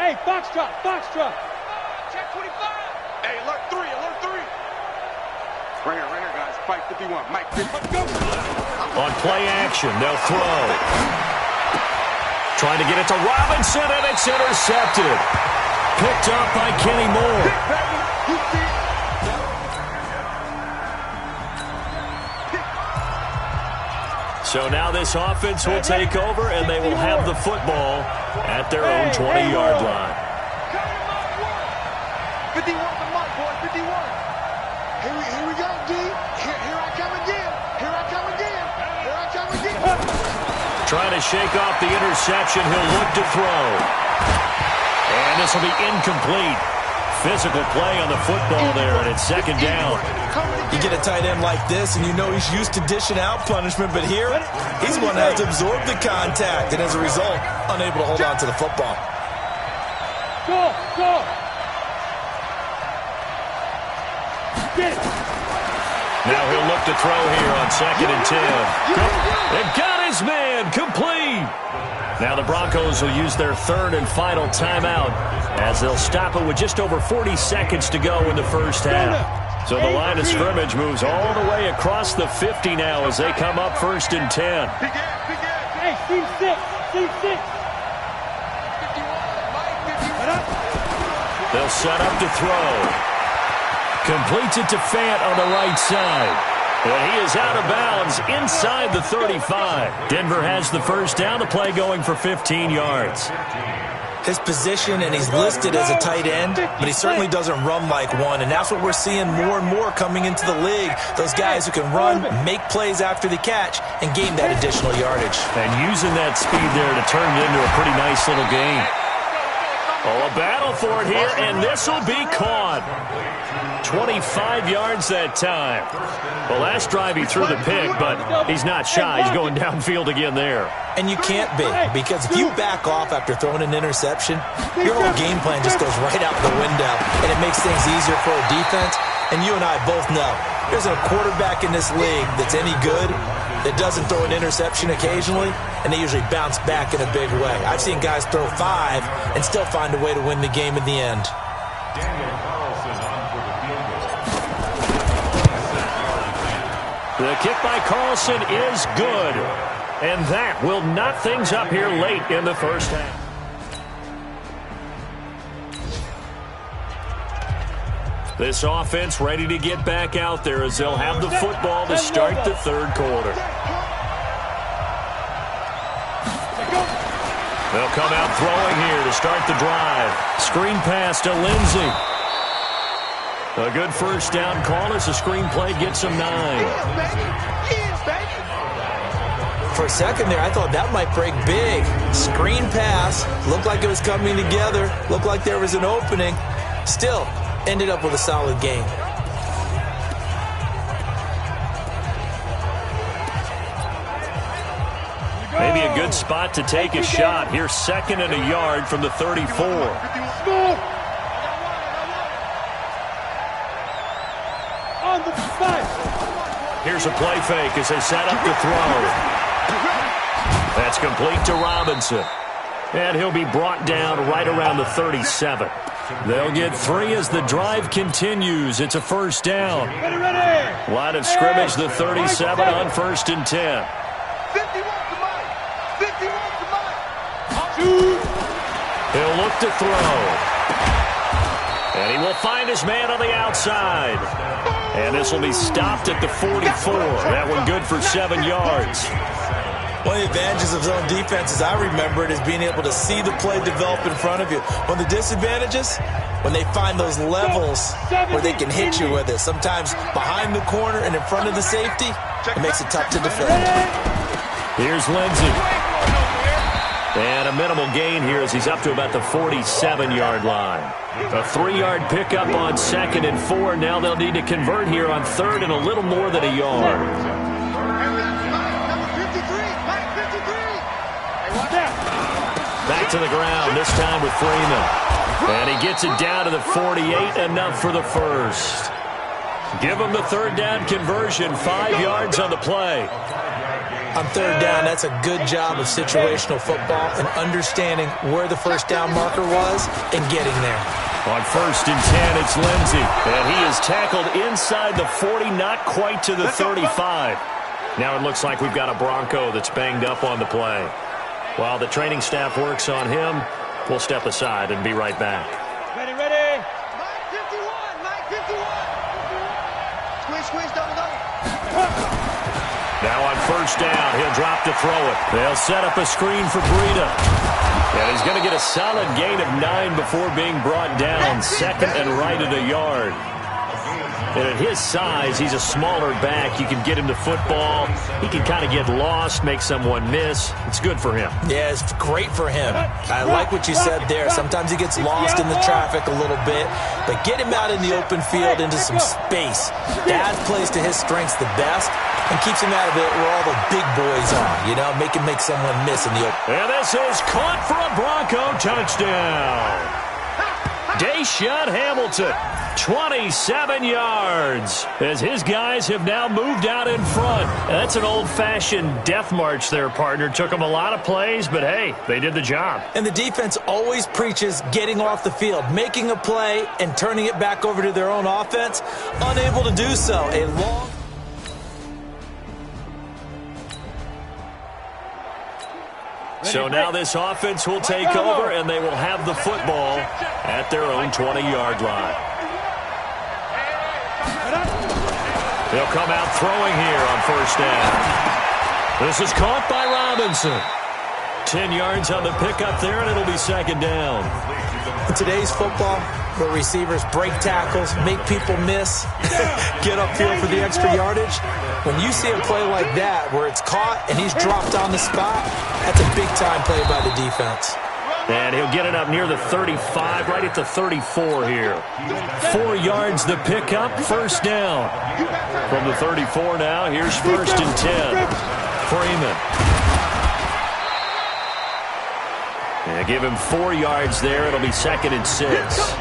Hey, foxtrot, foxtrot. Check 25. Hey, alert 3, alert 3. Right here, guys. Fight 51. Mike, 50. Let's go. On play action, they'll throw. Trying to get it to Robinson, and it's intercepted. Picked up by Kenny Moore. So now this offense will take over, and they will have the football at their own 20-yard line. 51 to Mike, boy, 51. Here we go, D. Here I come again. Here I come again. Here I come again. Trying to shake off the interception. He'll look to throw. And this will be incomplete. Physical play on the football there, and it's second down. You get a tight end like this, and you know he's used to dishing out punishment, but here, he's the one that has to absorb the contact, and as a result, unable to hold on to the football. Go, go. Get it. Now he'll look to throw here on 2nd and 10. And got his man complete. Now the Broncos will use their third and final timeout as they'll stop it with just over 40 seconds to go in the first half. So the line of scrimmage moves all the way across the 50 now as they come up 1st and 10. Hey, C6, C6. They'll set up to throw. Completes it to Fant on the right side. And he is out of bounds inside the 35. Denver has the first down. The play going for 15 yards. His position, and he's listed as a tight end, but he certainly doesn't run like one, and that's what we're seeing more and more coming into the league. Those guys who can run, make plays after the catch, and gain that additional yardage. And using that speed there to turn it into a pretty nice little game. Oh, a battle for it here, and this will be caught. 25 yards that time. Well, last drive he threw the pick, but he's not shy. He's going downfield again there. And you can't be, because if you back off after throwing an interception, your whole game plan just goes right out the window, and it makes things easier for a defense. And you and I both know there's a quarterback in this league that's any good that doesn't throw an interception occasionally, and they usually bounce back in a big way. I've seen guys throw 5 and still find a way to win the game in the end. The kick by Carlson is good. And that will knock things up here late in the first half. This offense ready to get back out there as they'll have the football to start the third quarter. They'll come out throwing here to start the drive. Screen pass to Lindsey. A good first down call as the screenplay gets him 9. For a second there, I thought that might break big. Screen pass. Looked like it was coming together. Looked like there was an opening. Still, ended up with a solid game. Maybe a good spot to take a shot. Here's 2nd and a yard from the 34. Here's a play fake as they set up to throw. That's complete to Robinson. And he'll be brought down right around the 37. They'll get 3 as the drive continues. It's a first down. Line of scrimmage, the 37 on 1st and 10. 51 to Mike. 51 to Mike. He'll look to throw. And he will find his man on the outside. And this will be stopped at the 44. That one good for 7 yards. One of the advantages of zone defense, as I remember it, is being able to see the play develop in front of you. One of the disadvantages, when they find those levels where they can hit you with it. Sometimes behind the corner and in front of the safety, it makes it tough to defend. Here's Lindsey. And a minimal gain here as he's up to about the 47-yard line. A 3-yard pickup on 2nd and 4. Now they'll need to convert here on 3rd and a little more than a yard. Back to the ground, this time with Freeman. And he gets it down to the 48, enough for the first. Give him the 3rd down conversion, 5 yards on the play. On third down, that's a good job of situational football and understanding where the first down marker was and getting there. On 1st and 10, it's Lindsey. And he is tackled inside the 40, not quite to the 35. Now it looks like we've got a Bronco that's banged up on the play. While the training staff works on him, we'll step aside and be right back. Ready, ready. Mike 51, Mike 51. Squeeze, double. Now on 1st down, he'll drop to throw it. They'll set up a screen for Breida. And he's going to get a solid gain of 9 before being brought down. 2nd and right at a yard. And at his size, he's a smaller back. You can get him to football. He can kind of get lost, make someone miss. It's good for him. Yeah, it's great for him. I like what you said there. Sometimes he gets lost in the traffic a little bit, but get him out in the open field into some space. That plays to his strengths the best and keeps him out of it where all the big boys are, you know, make someone miss in the open. And this is caught for a Bronco touchdown. Deshaun Hamilton, 27 yards, as his guys have now moved out in front. That's an old-fashioned death march there, partner. Took them a lot of plays, but hey, they did the job. And the defense always preaches getting off the field, making a play, and turning it back over to their own offense. Unable to do so. A long... So now this offense will take over, and they will have the football at their own 20-yard line. They'll come out throwing here on 1st down. This is caught by Robinson. 10 yards on the pickup there, and it'll be 2nd down. In today's football, where receivers break tackles, make people miss, get upfield for the extra yardage, when you see a play like that where it's caught and he's dropped on the spot, that's a big-time play by the defense. And he'll get it up near the 35, right at the 34 here. 4 yards the pickup, 1st down. From the 34 now, here's 1st and 10. Freeman. Yeah, give him 4 yards there. It'll be 2nd and 6.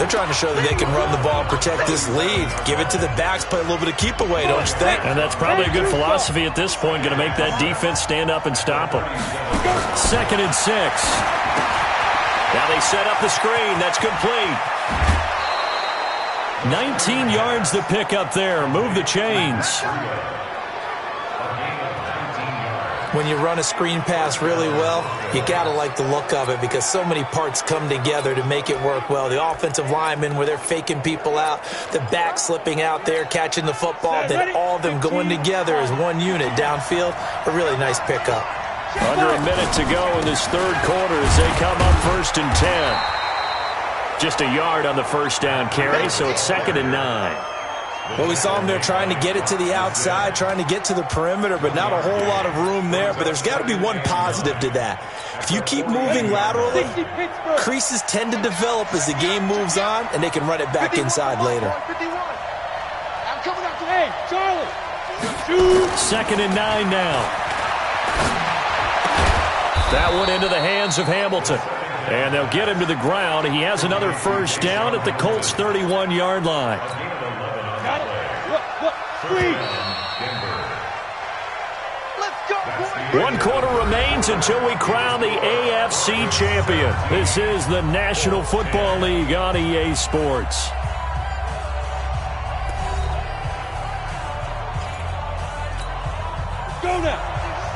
They're trying to show that they can run the ball and protect this lead. Give it to the backs, play a little bit of keep away, don't you think? And that's probably a good philosophy at this point, going to make that defense stand up and stop them. 2nd and 6. Now they set up the screen. That's complete. 19 yards the pickup there. Move the chains. When you run a screen pass really well, you got to like the look of it because so many parts come together to make it work well. The offensive linemen, where they're faking people out, the back slipping out there, catching the football, then all of them going together as one unit downfield. A really nice pickup. Under a minute to go in this 3rd quarter as they come up 1st and 10. Just a yard on the 1st down carry, so it's 2nd and 9. Well, we saw him there trying to get it to the outside, trying to get to the perimeter, but not a whole lot of room there. But there's got to be one positive to that. If you keep moving laterally, creases tend to develop as the game moves on, and they can run it back inside later. Hey, Charlie. 2nd and 9 now. That one into the hands of Hamilton. And they'll get him to the ground. He has another 1st down at the Colts' 31-yard line. Let's go, boy. 1 quarter remains until we crown the AFC champion. This is the National Football League on EA Sports. Go now.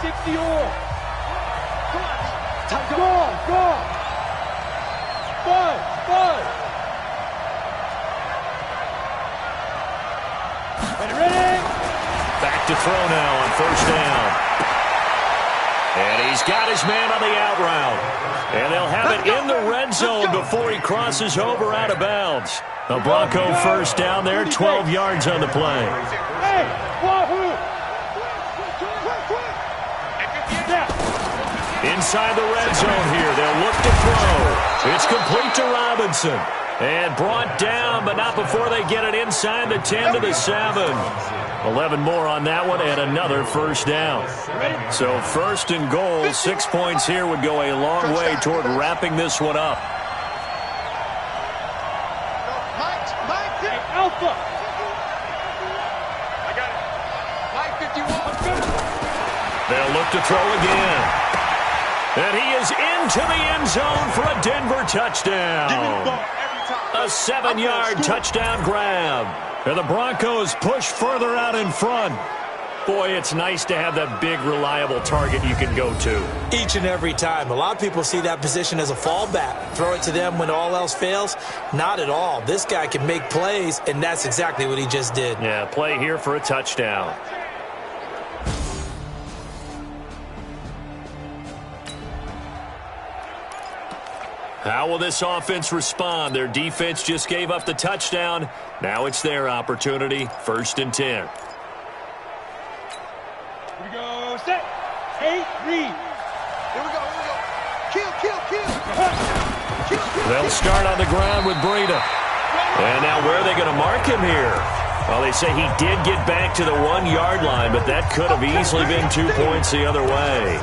60 or. Time to Go, go. 5. Ready? Back to throw now on 1st down. And he's got his man on the out route. And they'll have it in the red zone before he crosses over out of bounds. The Bronco 1st down there, 12 yards on the play. Hey, wahoo! Inside the red zone here, they'll look to throw. It's complete to Robinson. And brought down, but not before they get it inside the 10 to the 7. 11 more on that one, and another 1st down. So 1st and goal, 6 points here would go a long way toward wrapping this one up. Hey, Alpha! I got it. Mike 51. They'll look to throw again. And he is into the end zone for a Denver touchdown. A 7-yard touchdown grab. And the Broncos push further out in front. Boy, it's nice to have that big, reliable target you can go to. Each and every time. A lot of people see that position as a fallback. Throw it to them when all else fails. Not at all. This guy can make plays, and that's exactly what he just did. Yeah, play here for a touchdown. How will this offense respond? Their defense just gave up the touchdown. Now it's their opportunity. 1st and 10. Here we go. Set. 8, read. Here we go. Kill. They'll start on the ground with Breida. And now where are they going to mark him here? Well, they say he did get back to the 1-yard line, but that could have easily been 2 points the other way.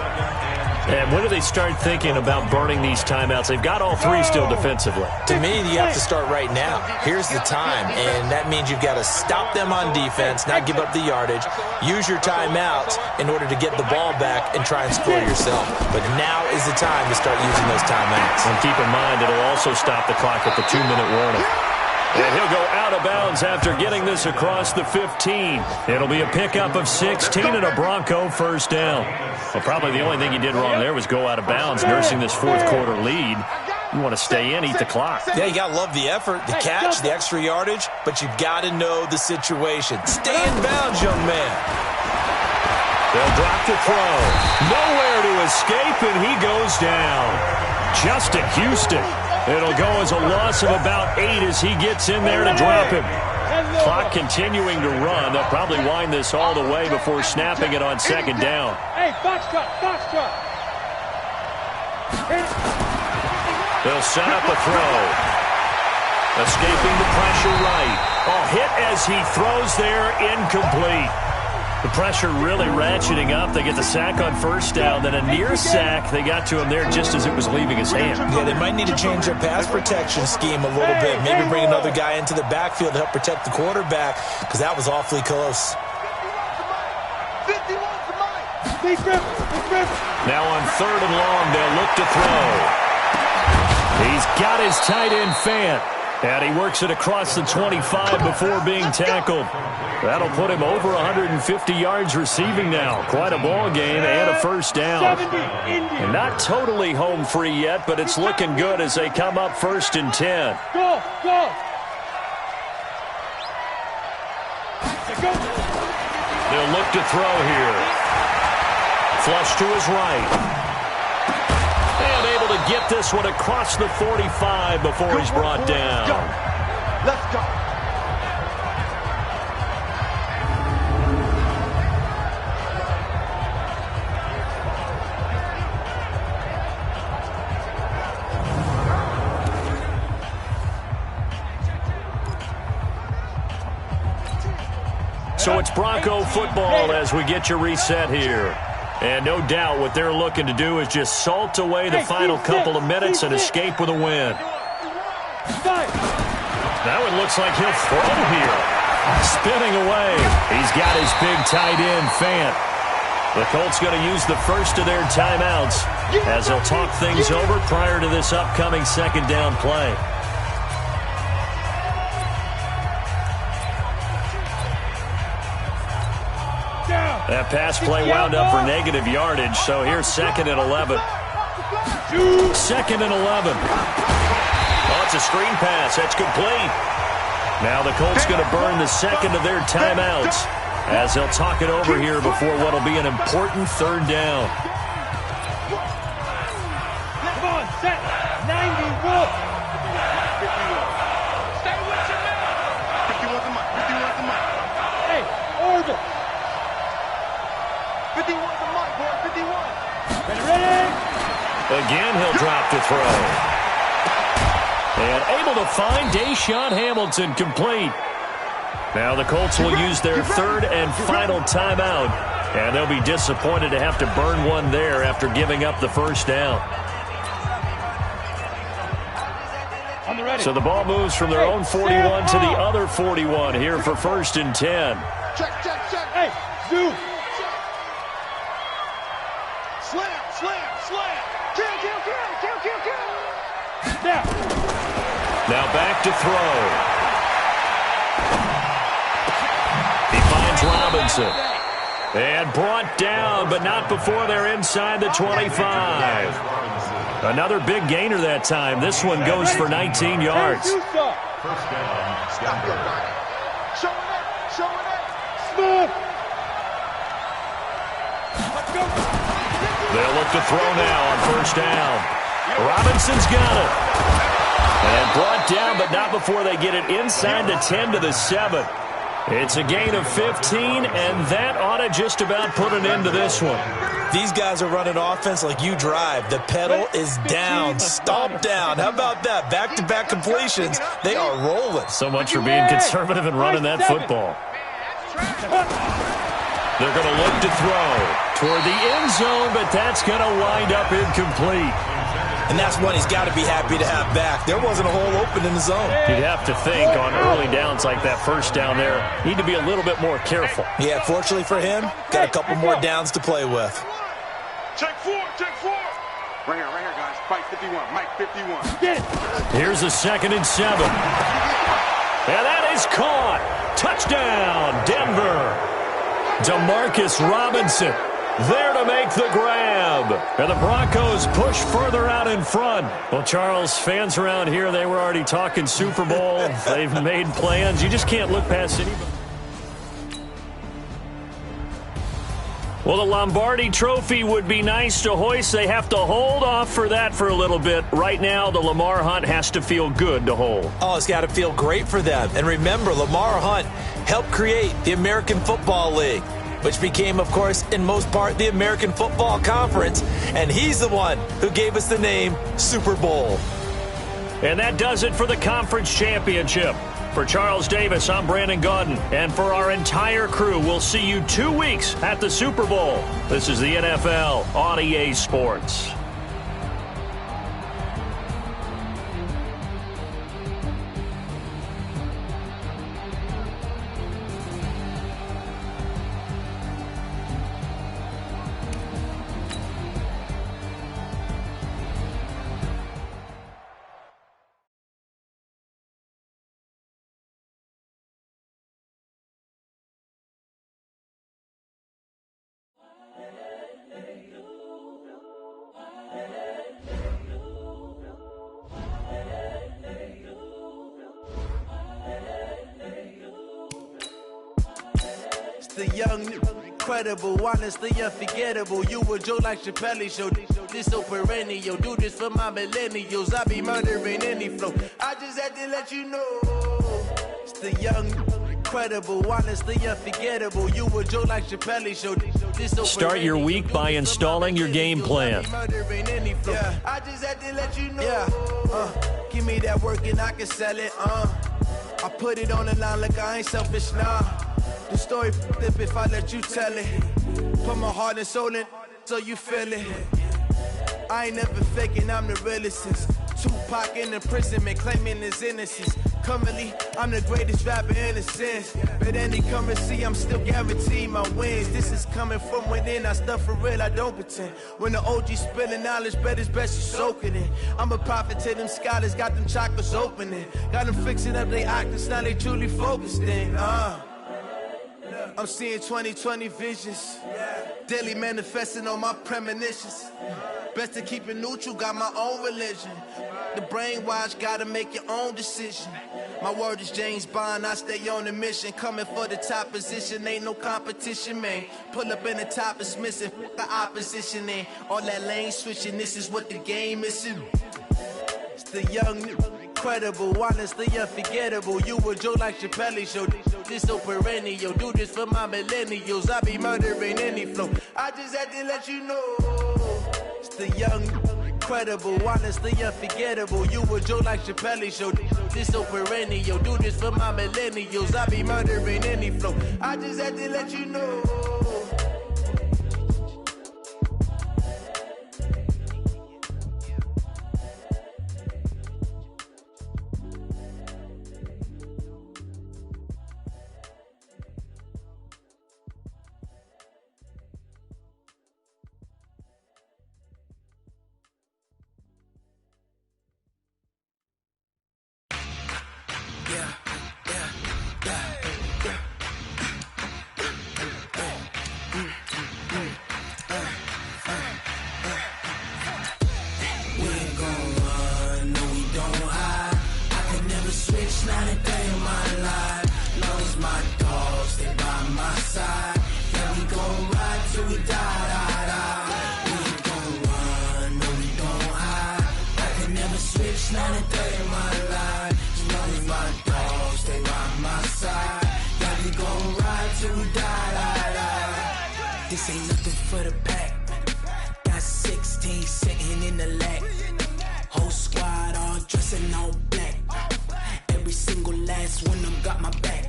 And when do they start thinking about burning these timeouts? They've got all 3 still defensively. To me, you have to start right now. Here's the time, and that means you've got to stop them on defense, not give up the yardage, use your timeouts in order to get the ball back and try and score yourself. But now is the time to start using those timeouts. And keep in mind, it'll also stop the clock at the 2-minute warning. And he'll go out of bounds after getting this across the 15. It'll be a pickup of 16 and a Bronco 1st down. Well, probably the only thing he did wrong there was go out of bounds, nursing this 4th quarter lead. You want to stay in, eat the clock. Yeah, you got to love the effort, the catch, the extra yardage, but you got to know the situation. Stay in bounds, young man. They'll drop the throw. Nowhere to escape, and he goes down. Justin Houston. It'll go as a loss of about 8 as he gets in there to drop him. Clock continuing to run. They'll probably wind this all the way before snapping it on 2nd down. Hey, box truck. They'll set up a throw. Escaping the pressure right. Hit as he throws there, incomplete. The pressure really ratcheting up. They get the sack on 1st down, then a near sack. They got to him there just as it was leaving his hand. Yeah, they might need to change their pass protection scheme a little bit. Maybe bring another guy into the backfield to help protect the quarterback, because that was awfully close. Now on 3rd and long, they'll look to throw. He's got his tight end Fant. And he works it across the 25 before being tackled. That'll put him over 150 yards receiving now. Quite a ball game and a 1st down. And not totally home free yet, but it's looking good as they come up 1st and 10. Go. They'll look to throw here. Flush to his right. And able to get this one across the 45 before he's brought down. Let's go. So it's Bronco football as we get you reset here. And no doubt what they're looking to do is just salt away the final couple of minutes and escape with a win. Now it looks like he'll throw here. Spinning away. He's got his big tight end, Fant. The Colts going to use the first of their timeouts as they'll talk things over prior to this upcoming 2nd down play. That pass play wound up for negative yardage, so here's 2nd and 11. 2nd and 11. Oh, it's a screen pass. That's complete. Now the Colts going to burn the 2nd of their timeouts as they'll talk it over here before what will be an important 3rd down. Come on, set. 91. Stay with your man. 51 the mic. Hey, order. 51 the mic, boy. 51. Ready? Again, he'll drop the throw. And able to find Deshaun Hamilton complete. Now the Colts will use their 3rd and final timeout. And they'll be disappointed to have to burn one there after giving up the 1st down. So the ball moves from their own 41 to the other 41 here for 1st and 10. Check. Hey, Zoo. Now back to throw. He finds Robinson. And brought down, but not before they're inside the 25. Another big gainer that time. This one goes for 19 yards. First down, Denver. Show it up. Smooth. They'll look to throw now on first down. Robinson's got it. And brought down, but not before they get it inside the 10 to the 7. It's a gain of 15, and that ought to just about put an end to this one. These guys are running offense like you drive. The pedal is down, stomped down. How about that? Back-to-back completions. They are rolling. So much for being conservative and running that football. They're going to look to throw toward the end zone, but that's going to wind up incomplete. And that's one he's got to be happy to have back. There wasn't a hole open in the zone. You'd have to think on early downs like that first down there, need to be a little bit more careful. Yeah, fortunately for him, got a couple more downs to play with. Check four. Right here, guys. Mike 51. Mike 51. Here's a 2nd and 7. And that is caught. Touchdown, Denver. Demarcus Robinson there to make the grab. And the Broncos push further out in front. Well, Charles, fans around here, they were already talking Super Bowl. They've made plans. You just can't look past anybody. Well, the Lombardi Trophy would be nice to hoist. They have to hold off for that for a little bit. Right now, the Lamar Hunt has to feel good to hold. Oh, it's got to feel great for them. And remember, Lamar Hunt helped create the American Football League, which became, of course, in most part, the American Football Conference. And he's the one who gave us the name Super Bowl. And that does it for the conference championship. For Charles Davis, I'm Brandon Gaudin. And for our entire crew, we'll see you 2 weeks at the Super Bowl. This is the NFL on EA Sports. The young, incredible, honestly unforgettable. You a Joe like Chappelle show. This so perennial. Do this for my millennials. I be murdering any flow. I just had to let you know. It's the young, incredible, honestly unforgettable. You a Joe like Chappelle show. This so Start your week by installing your game plan. Yeah. I just had to let you know. Yeah. Give me that work and I can sell it. I put it on the line like I ain't selfish, nah. The story flip if I let you tell it. Put my heart and soul in so you feel it. I ain't never faking, I'm the realest since Tupac in imprisonment, claiming his innocence. Currently, I'm the greatest rapper in a sense. But any currency, I'm still guaranteed my wins. This is coming from within, I stuff for real, I don't pretend. When the OG spilling knowledge, bet it's best you soak it in. I'm a prophet to them scholars, got them chakras opening. Got them fixing up they octaves, now they truly focused in. I'm seeing 2020 visions. Daily manifesting on my premonitions. Best to keep it neutral, got my own religion. The brainwash, gotta make your own decision. My word is James Bond, I stay on a mission. Coming for the top position, ain't no competition, man. Pull up in the top is missing, the opposition in. All that lane switching, this is what the game is. It's the young, incredible, honestly unforgettable. You a Joe like Chappelle show. This so perennial. Do this for my millennials. I be murdering any flow. I just had to let you know. It's the young, incredible, honestly unforgettable. You a Joe like Chappelle show. This so perennial. Do this for my millennials. I be murdering any flow. I just had to let you know. not a day in my life. Long as my dogs stay by my side. Yeah, we gon' ride till we die, die, die. We ain't gon' run, no, we gon' hide. I can never switch, not a day in my life. As long as my dogs stay by my side. Yeah, we gon' ride till we die, die, die. This ain't nothing for the pack. Got 16 sitting in the lag. Whole squad all dressing all black. Every single last one of them got my back.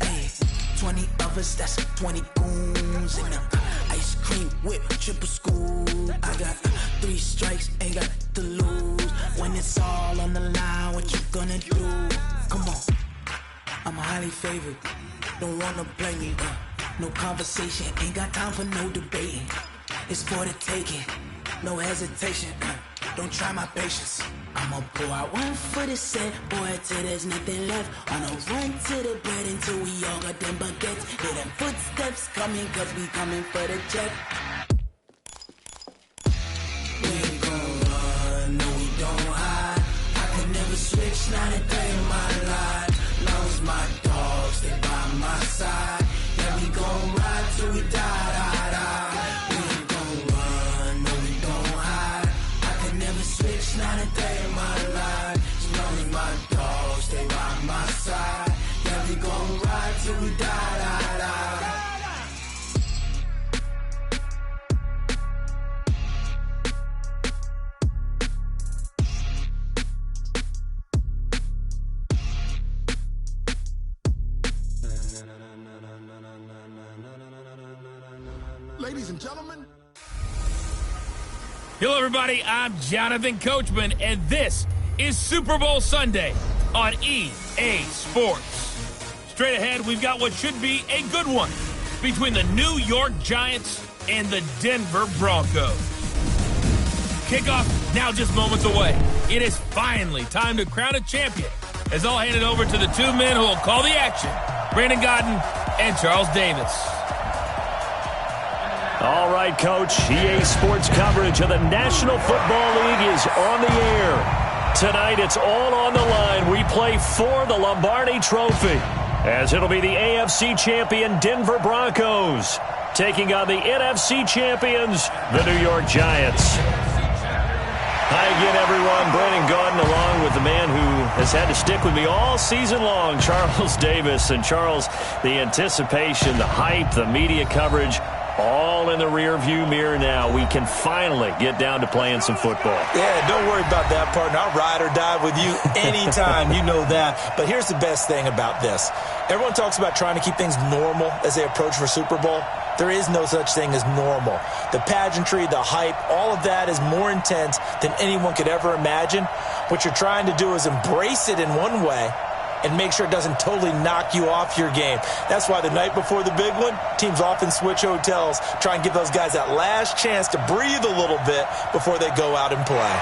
Hey, 20 of us, that's 20 goons in the ice cream whip, triple scoop. I got 3 strikes, ain't got to lose. When it's all on the line, what you gonna do? Come on, I'm highly favored. Don't wanna play me. No conversation, ain't got time for no debating. It's for the taking, no hesitation. Don't try my patience. I'ma pour out one for the set, boy, till there's nothing left. On a run to the bread until we all got them baguettes. Hear them footsteps coming, cause we coming for the check. We ain't gon' run, no, we don't hide. I can never switch, not a day in my life. Long as my dogs stay by my side. Yeah, we gon' ride till we die, die, die. We ain't gon' run, no, we don't hide. I can never switch, not a day in my life. As long as my dogs stay by my side. Yeah, we gon' ride till we die, die, die. Ladies and gentlemen. Hello, everybody. I'm Jonathan Coachman, and this is Super Bowl Sunday on EA Sports. Straight ahead, we've got what should be a good one between the New York Giants and the Denver Broncos. Kickoff now just moments away. It is finally time to crown a champion, as I'll hand it over to the 2 men who will call the action, Brandon Godden and Charles Davis. All right, Coach. EA Sports coverage of the National Football League is on the air. Tonight, it's all on the line. We play for the Lombardi Trophy, as it'll be the AFC champion Denver Broncos taking on the NFC champions, the New York Giants. Hi again, everyone. Brandon Godden along with the man who has had to stick with me all season long, Charles Davis. And Charles, the anticipation, the hype, the media coverage, all in the rear-view mirror now. We can finally get down to playing some football. Yeah, don't worry about that, partner. I'll ride or die with you anytime. You know that. But here's the best thing about this. Everyone talks about trying to keep things normal as they approach for Super Bowl. There is no such thing as normal. The pageantry, the hype, all of that is more intense than anyone could ever imagine. What you're trying to do is embrace it in one way and make sure it doesn't totally knock you off your game. That's why the night before the big one, teams often switch hotels, try and give those guys that last chance to breathe a little bit before they go out and play.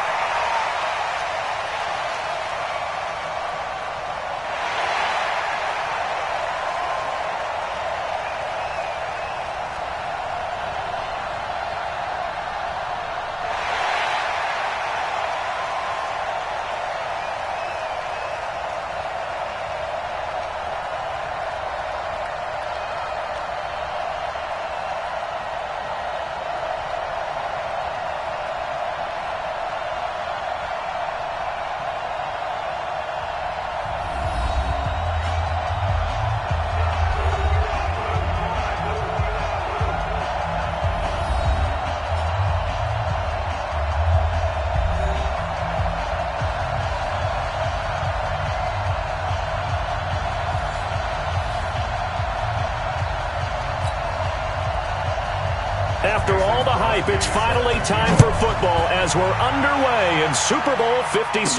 After all the hype, it's finally time for football as we're underway in Super Bowl 56.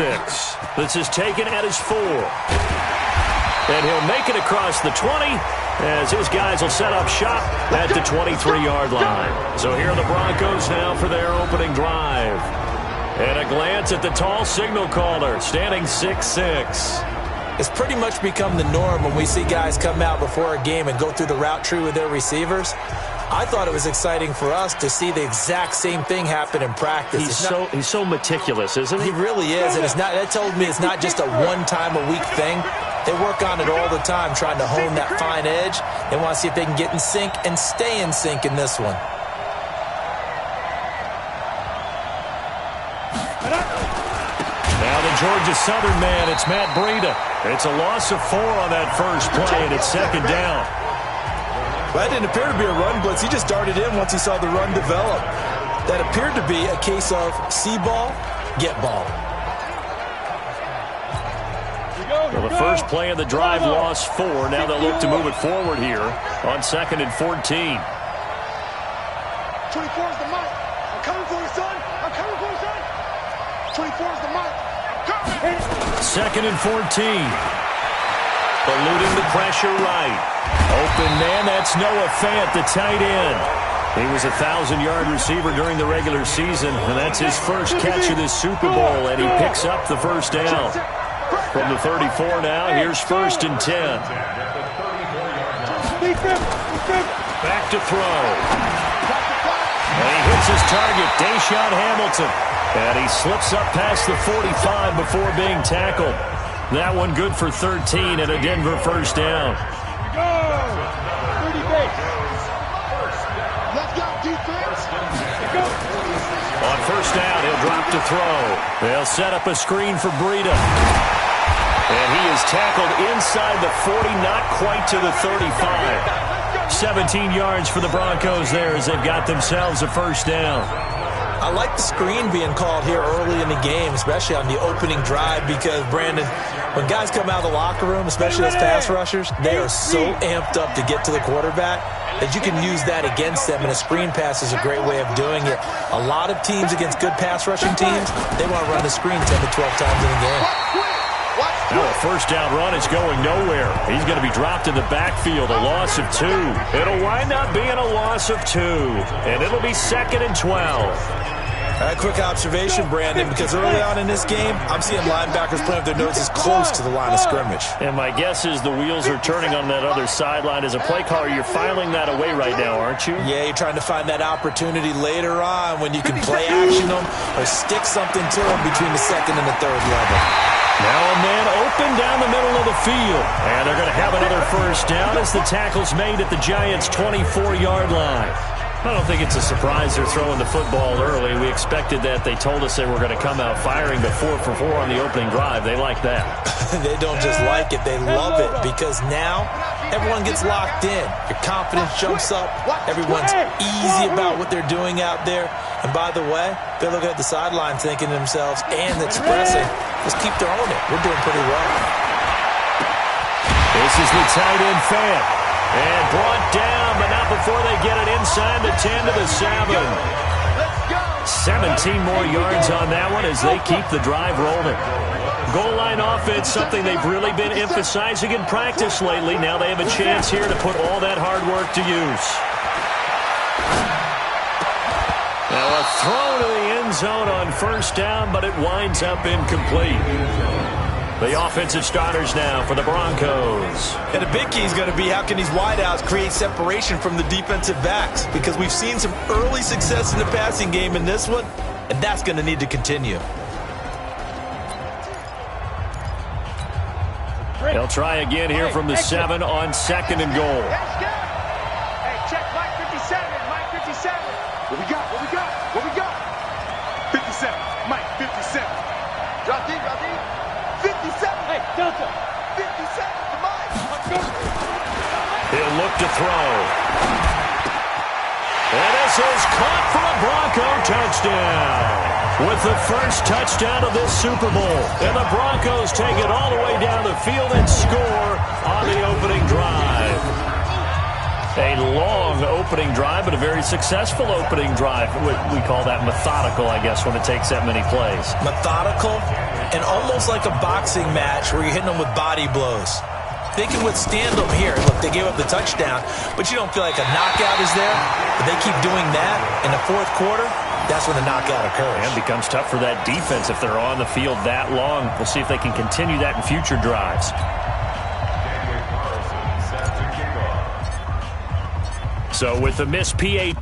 This is taken at his 4. And he'll make it across the 20 as his guys will set up shop at the 23-yard line. So here are the Broncos now for their opening drive. And a glance at the tall signal caller, standing 6'6". It's pretty much become the norm when we see guys come out before a game and go through the route tree with their receivers. I thought it was exciting for us to see the exact same thing happen in practice. He's so meticulous, isn't he? He really is, and that told me it's not just a one-time-a-week thing. They work on it all the time, trying to hone that fine edge. They want to see if they can get in sync and stay in sync in this one. Now the Georgia Southern man, it's Matt Breida. It's a loss of 4 on that first play, and it's second down. Well, that didn't appear to be a run blitz. He just darted in once he saw the run develop. That appeared to be a case of see ball, get ball. Well, the first play of the drive lost 4. Now they'll look to move it forward here on 2nd and 14. 24 is the mic. I'm coming for you, son. I'm coming for you, son. 24 is the mic. I'm coming. 2nd and 14. Eluding the pressure right. Open man, that's Noah Fant, the tight end. He was a 1,000-yard receiver during the regular season, and that's his first catch of this Super Bowl, and he picks up the first down. From the 34 now, here's 1st and 10. Back to throw. And he hits his target, Deshaun Hamilton. And he slips up past the 45 before being tackled. That one good for 13 and a Denver first down. Let's go, defense. On first down, he'll drop to throw. They'll set up a screen for Breida. And he is tackled inside the 40, not quite to the 35. 17 yards for the Broncos there as they've got themselves a first down. I like the screen being called here early in the game, especially on the opening drive, because, Brandon, when guys come out of the locker room, especially as pass rushers, they are so amped up to get to the quarterback that you can use that against them, and a screen pass is a great way of doing it. A lot of teams against good pass rushing teams, they want to run the screen 10 to 12 times in a game. Now a first down run is going nowhere. He's going to be dropped in the backfield, a loss of 2. It'll wind up being a loss of 2, and it'll be 2nd and 12. A quick observation, Brandon, because early on in this game, I'm seeing linebackers playing with their noses close to the line of scrimmage. And my guess is the wheels are turning on that other sideline. As a play caller, you're filing that away right now, aren't you? Yeah, you're trying to find that opportunity later on when you can play action them or stick something to them between the 2nd and the 3rd level. Now a man open down the middle of the field. And they're going to have another first down as the tackle's made at the Giants' 24-yard line. I don't think it's a surprise they're throwing the football early. We expected that. They told us they were going to come out firing the 4 for 4 on the opening drive. They like that. They don't just like it. They love it because now everyone gets locked in. Your confidence jumps up. Everyone's easy about what they're doing out there. And by the way, they're looking at the sideline thinking to themselves and expressing, just keep throwing it. We're doing pretty well. This is the tight end Fant. And brought down, but not before they get it inside the 10 to the 7. 17 more yards on that one as they keep the drive rolling. Goal line offense, something they've really been emphasizing in practice lately. Now they have a chance here to put all that hard work to use. Now a throw to the end zone on first down, but it winds up incomplete. The offensive starters now for the Broncos. And the big key is going to be how can these wideouts create separation from the defensive backs, because we've seen some early success in the passing game in this one, and that's going to need to continue. They'll try again here from the 7 on 2nd and goal. Hey, check Mike 57. Mike 57. What we got? What we got? What we got? 57. Mike 57. Drop deep, drop deep. 57. Hey, Delta. 57. Come on. Let's go. He'll look to throw. And this is caught for a Bronco touchdown. With the first touchdown of this Super Bowl. And the Broncos take it all the way down the field and score on the opening drive. A long opening drive, but a very successful opening drive. We call that methodical, I guess, when it takes that many plays. Methodical and almost like a boxing match where you're hitting them with body blows. They can withstand them here. Look, they gave up the touchdown, but you don't feel like a knockout is there. But they keep doing that in the 4th quarter. That's when the knockout occurs. And it becomes tough for that defense if they're on the field that long. We'll see if they can continue that in future drives. So with the missed PA...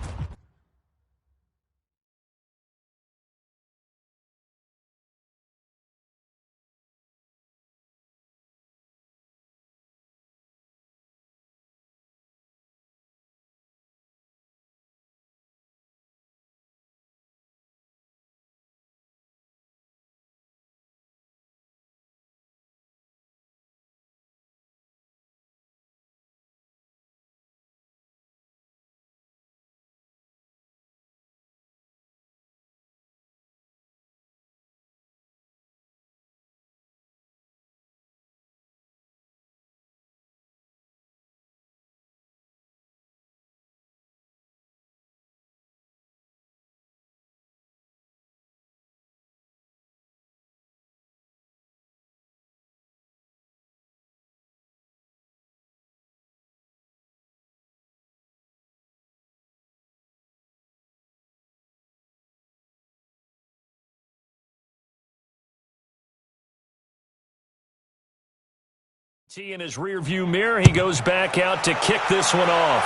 In his rearview mirror, he goes back out to kick this one off.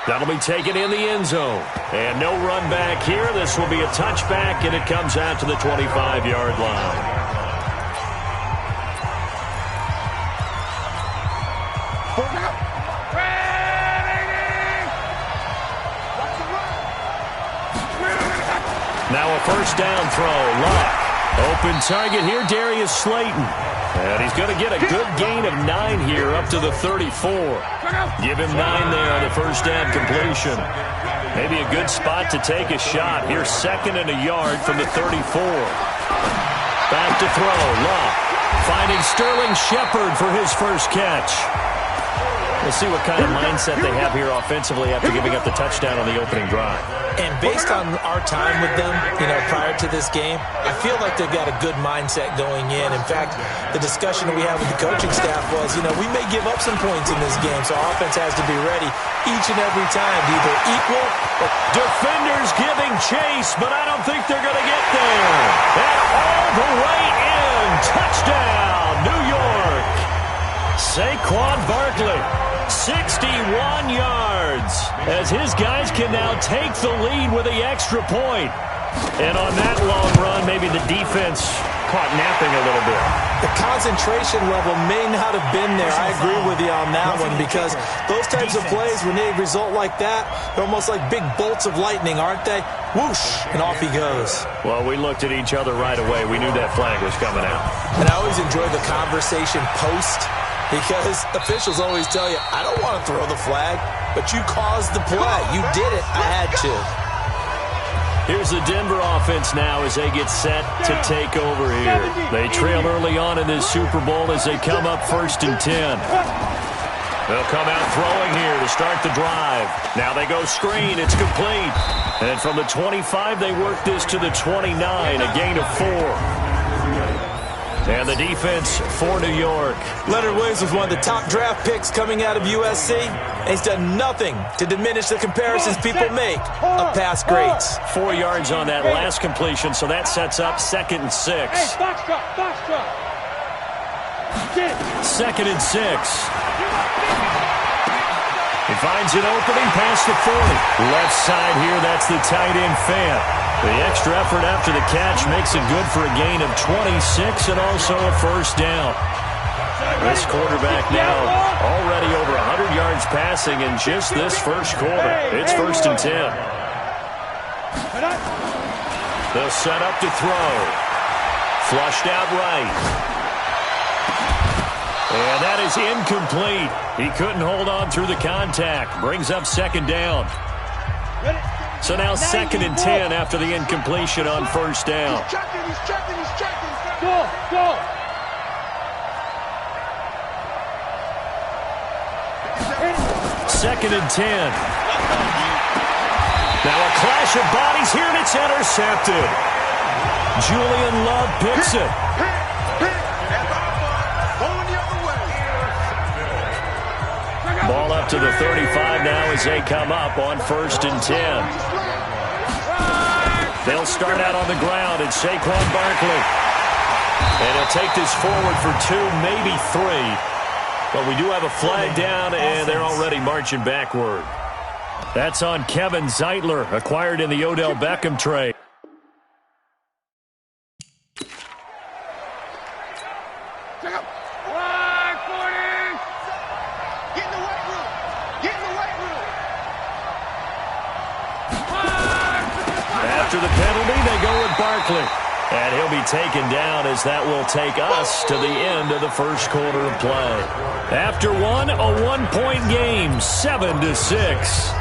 That'll be taken in the end zone. And no run back here. This will be a touchback, and it comes out to the 25-yard line. Now a first down throw. Luck. Open target here, Darius Slayton. And he's going to get a good gain of 9 here up to the 34. Give him 9 there on the first down completion. Maybe a good spot to take a shot. Here's 2nd and a yard from the 34. Back to throw. Luck finding Sterling Shepard for his first catch. We'll see what kind of mindset they have here offensively after giving up the touchdown on the opening drive. And based on our time with them, prior to this game, I feel like they've got a good mindset going in. In fact, the discussion that we had with the coaching staff was, we may give up some points in this game, so our offense has to be ready each and every time to either equal or... Defenders giving chase, but I don't think they're going to get there. And all the way in. Touchdown, New York. Saquon Barkley. 61 yards as his guys can now take the lead with the extra point. And on that long run, maybe the defense caught napping a little bit. The concentration level may not have been there. I agree with you on that one because those types of plays, when they result like that, they're almost like big bolts of lightning, aren't they? Whoosh, and off he goes. Well, we looked at each other right away. We knew that flag was coming out. And I always enjoy the conversation post because officials always tell you, I don't want to throw the flag, but you caused the play. You did it. I had to. Here's the Denver offense now as they get set to take over here. They trail early on in this Super Bowl as they come up 1st and 10. They'll come out throwing here to start the drive. Now they go screen. It's complete. And from the 25, they work this to the 29, a gain of 4. And the defense for New York. Leonard Williams was one of the top draft picks coming out of USC. And he's done nothing to diminish the comparisons people make of past greats. 4 yards on that last completion, so that sets up 2nd and 6. Hey, box drop. 2nd and 6. He finds an opening past the 40. Left side here, that's the tight end Fant. The extra effort after the catch makes it good for a gain of 26 and also a first down. This quarterback now already over 100 yards passing in just this first quarter. It's 1st and 10. They'll set up to throw. Flushed out right. And that is incomplete. He couldn't hold on through the contact. Brings up 2nd down. So now 2nd and 10 after the incompletion on first down. He's checking. Go. 2nd and 10. Now a clash of bodies here, and it's intercepted. Julian Love picks it. Ball up to the 35 now as they come up on 1st and 10. They'll start out on the ground. It's Saquon Barkley. And he'll take this forward for 2, maybe 3. But we do have a flag down, and they're already marching backward. That's on Kevin Zeitler, acquired in the Odell Beckham trade. After the penalty, they go with Barkley. And he'll be taken down as that will take us to the end of the first quarter of play. After one, a one-point game, 7-6.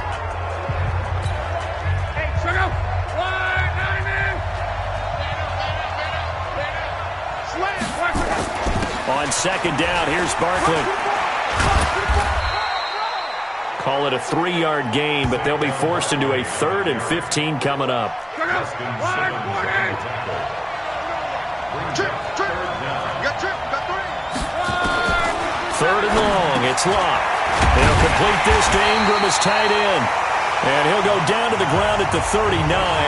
On second down, here's Barkley. Call it a 3-yard gain, but they'll be forced into a 3rd and 15 coming up. Third and long, it's locked. They'll complete this to Ingram as tight end. And he'll go down to the ground at the 39,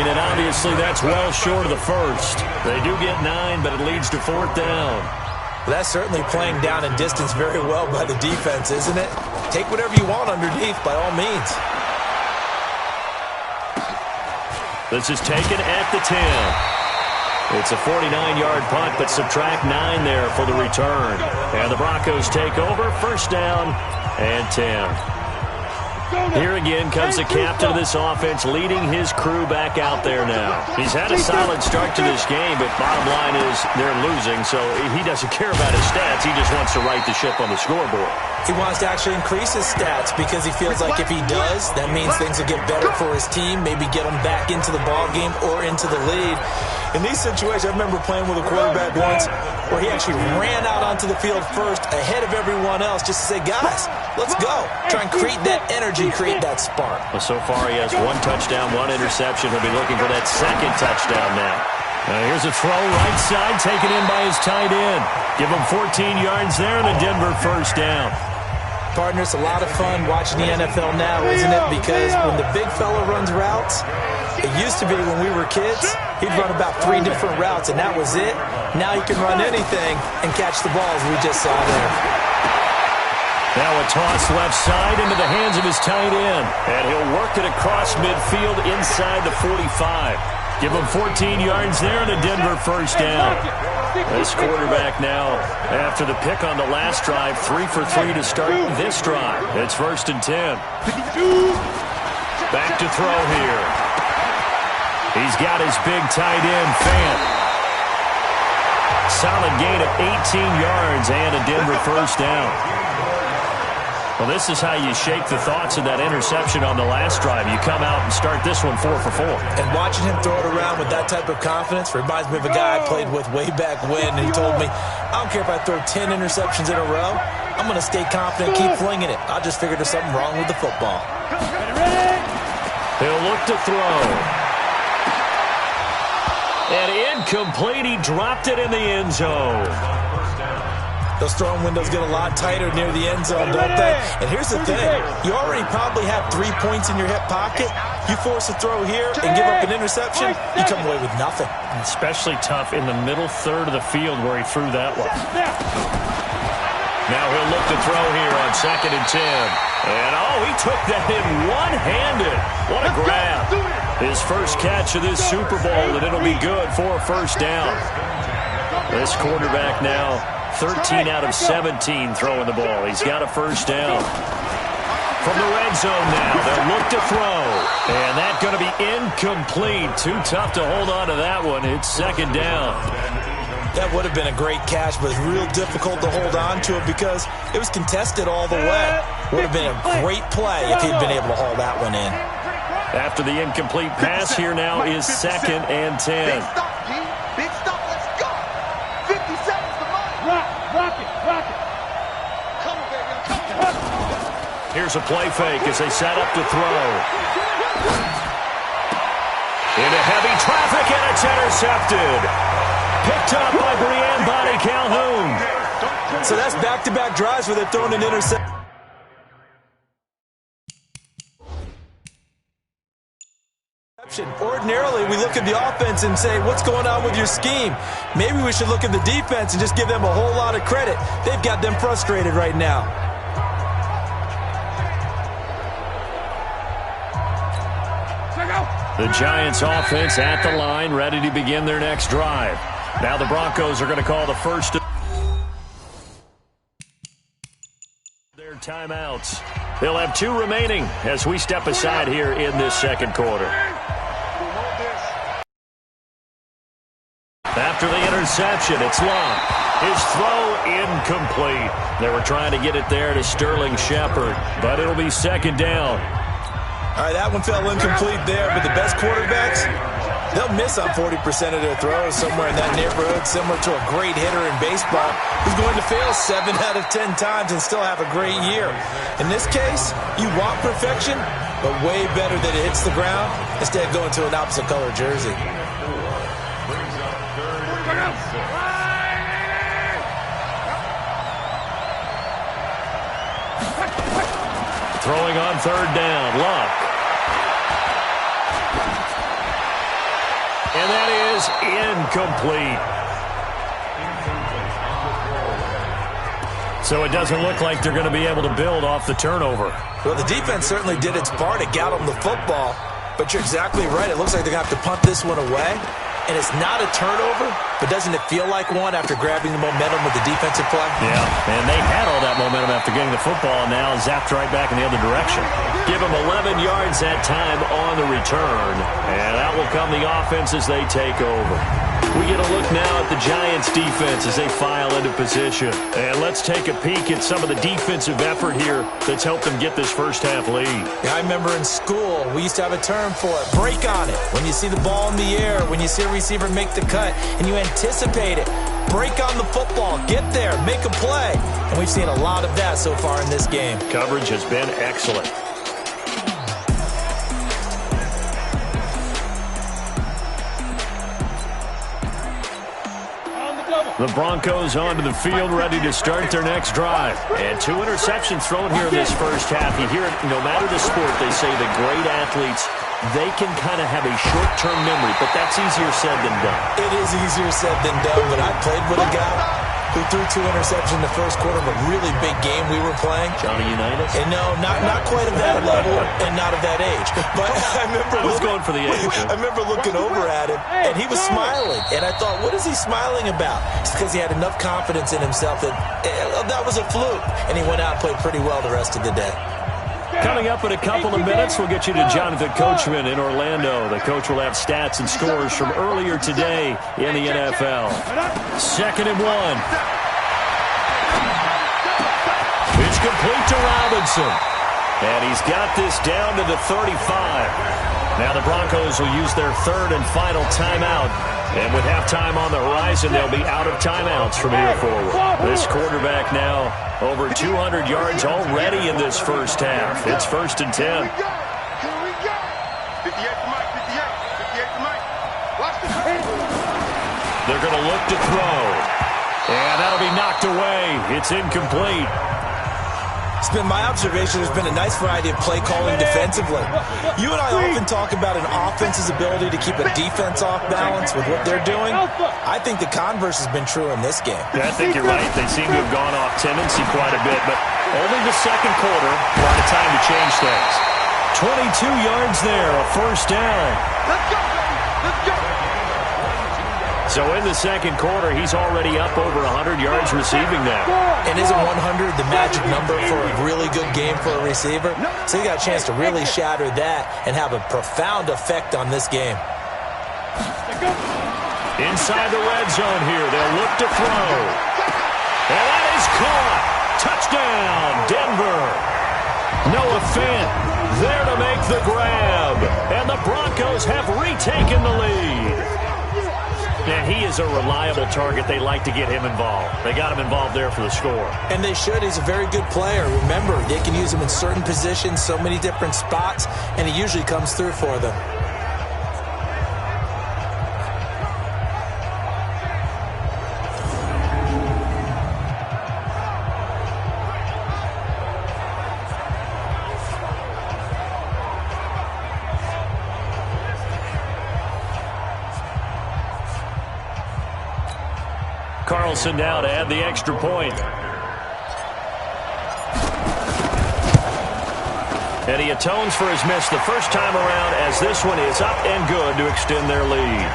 and obviously that's well short of the first. They do get 9, but it leads to 4th down. Well, that's certainly playing down in distance very well by the defense, isn't it? Take whatever you want underneath, by all means. This is taken at the 10. It's a 49-yard punt, but subtract 9 there for the return. And the Broncos take over, first down and 10. Here again comes the captain of this offense, leading his crew back out there now. He's had a solid start to this game, but bottom line is they're losing, so he doesn't care about his stats. He just wants to right the ship on the scoreboard. He wants to actually increase his stats because he feels like if he does, that means things will get better for his team, maybe get him back into the ball game or into the lead. In these situations, I remember playing with a quarterback once where he actually ran out onto the field first ahead of everyone else just to say, guys, let's go. Try and create that energy, create that spark. Well, so far he has 1 touchdown, 1 interception. He'll be looking for that second touchdown now. Here's a throw right side, taken in by his tight end. Give him 14 yards there and a Denver first down. Partner, it's a lot of fun watching the NFL now, isn't it? Because when the big fella runs routes, it used to be when we were kids, he'd run about 3 different routes, and that was it. Now he can run anything and catch the balls we just saw there. Now a toss left side into the hands of his tight end. And he'll work it across midfield inside the 45. Give him 14 yards there and a Denver first down. This quarterback now, after the pick on the last drive, 3 for 3 to start this drive. It's first and 10. Back to throw here. He's got his big tight end, Fant. Solid gain of 18 yards and a Denver first down. Well, this is how you shake the thoughts of that interception on the last drive. You come out and start this one 4 for 4. And watching him throw it around with that type of confidence reminds me of a guy I played with way back when, and he told me, I don't care if I throw 10 interceptions in a row. I'm going to stay confident, keep flinging it. I just figured there's something wrong with the football. He'll look to throw. And incomplete. He dropped it in the end zone. Those throwing windows get a lot tighter near the end zone, don't they? And here's the thing. You already probably have 3 points in your hip pocket. You force a throw here and give up an interception, you come away with nothing. Especially tough in the middle third of the field where he threw that one. Now he'll look to throw here on second and 10. And, he took that in one-handed. What a grab. His first catch of this Super Bowl, and it'll be good for a first down. This quarterback now 13 out of 17 throwing the ball. He's got a first down. From the red zone now, they'll look to throw. And that's going to be incomplete. Too tough to hold on to that one. It's second down. That would have been a great catch, but it's real difficult to hold on to it because it was contested all the way. Would have been a great play if he'd been able to haul that one in. After the incomplete pass, here now is second and 10. Big stop, G. Big stop. Let's go. 50 seconds to mine. Rock it. Come on, baby. Come on. Here's a play fake as they set up to throw. Into heavy traffic, and it's intercepted. Picked up by Brianne Bonnie Calhoun. So that's back-to-back drives where they're throwing an interception. interception. Ordinarily, we look at the offense and say, what's going on with your scheme? Maybe we should look at the defense and just give them a whole lot of credit. They've got them frustrated right now. The Giants offense at the line, ready to begin their next drive. Now the Broncos are going to call the first of their timeouts. They'll have 2 remaining as we step aside here in this second quarter. After the interception, it's Long. His throw incomplete. They were trying to get it there to Sterling Shepard, but it'll be second down. All right, that one fell incomplete there, but the best quarterbacks, they'll miss on 40% of their throws somewhere in that neighborhood, similar to a great hitter in baseball who's going to fail 7 out of 10 times and still have a great year. In this case, you want perfection, but way better that it hits the ground instead of going to an opposite color jersey. Throwing on third down, Luck. And that is incomplete. So it doesn't look like they're going to be able to build off the turnover. Well, the defense certainly did its part to get them the football, but you're exactly right. It looks like they're going to have to punt this one away. And it's not a turnover, but doesn't it feel like one after grabbing the momentum with the defensive play? Yeah, and they had all that momentum after getting the football, and now zapped right back in the other direction. Give them 11 yards that time on the return, and out will come the offense as they take over. We get a look now at the Giants' defense as they file into position. And let's take a peek at some of the defensive effort here that's helped them get this first-half lead. Yeah, I remember in school, we used to have a term for it, break on it. When you see the ball in the air, when you see a receiver make the cut, and you anticipate it, break on the football, get there, make a play. And we've seen a lot of that so far in this game. Coverage has been excellent. The Broncos onto the field, ready to start their next drive. And 2 interceptions thrown here in this first half. You hear it, no matter the sport, they say the great athletes, they can kind of have a short-term memory, but that's easier said than done. It is easier said than done, but I played with a guy who threw 2 interceptions in the first quarter of a really big game we were playing. Johnny Unitas? And no, not quite of that level and not of that age. But I remember going for the age. I remember looking over at him, and he was smiling. And I thought, what is he smiling about? It's because he had enough confidence in himself that that was a fluke. And he went out and played pretty well the rest of the day. Coming up in a couple of minutes, we'll get you to Jonathan Coachman in Orlando. The coach will have stats and scores from earlier today in the NFL. 2nd and 1. It's complete to Robinson. And he's got this down to the 35. Now the Broncos will use their 3rd and final timeout. And with halftime on the horizon, they'll be out of timeouts from here forward. This quarterback now over 200 yards already in this first half. It's 1st and 10. Here we go. 58 to Mike, 58 to Mike. Watch the They're going to look to throw. And that'll be knocked away. It's incomplete. It's been my observation there's been a nice variety of play calling defensively. You and I often talk about an offense's ability to keep a defense off balance with what they're doing. I think the converse has been true in this game. Yeah, I think you're right. They seem to have gone off tendency quite a bit, but only the second quarter, a lot of time to change things. 22 yards there, a first down. Let's go, baby. Let's go. So in the second quarter, he's already up over 100 yards receiving now. And isn't 100 the magic number for a really good game for a receiver? So you got a chance to really shatter that and have a profound effect on this game. Inside the red zone here, they'll look to throw. And that is caught. Touchdown, Denver. Noah Fant there to make the grab. And the Broncos have retaken the lead. And he is a reliable target. They like to get him involved. They got him involved there for the score. And they should. He's a very good player. Remember, they can use him in certain positions, so many different spots, and he usually comes through for them. Carlson now to add the extra point. And he atones for his miss the first time around as this one is up and good to extend their lead.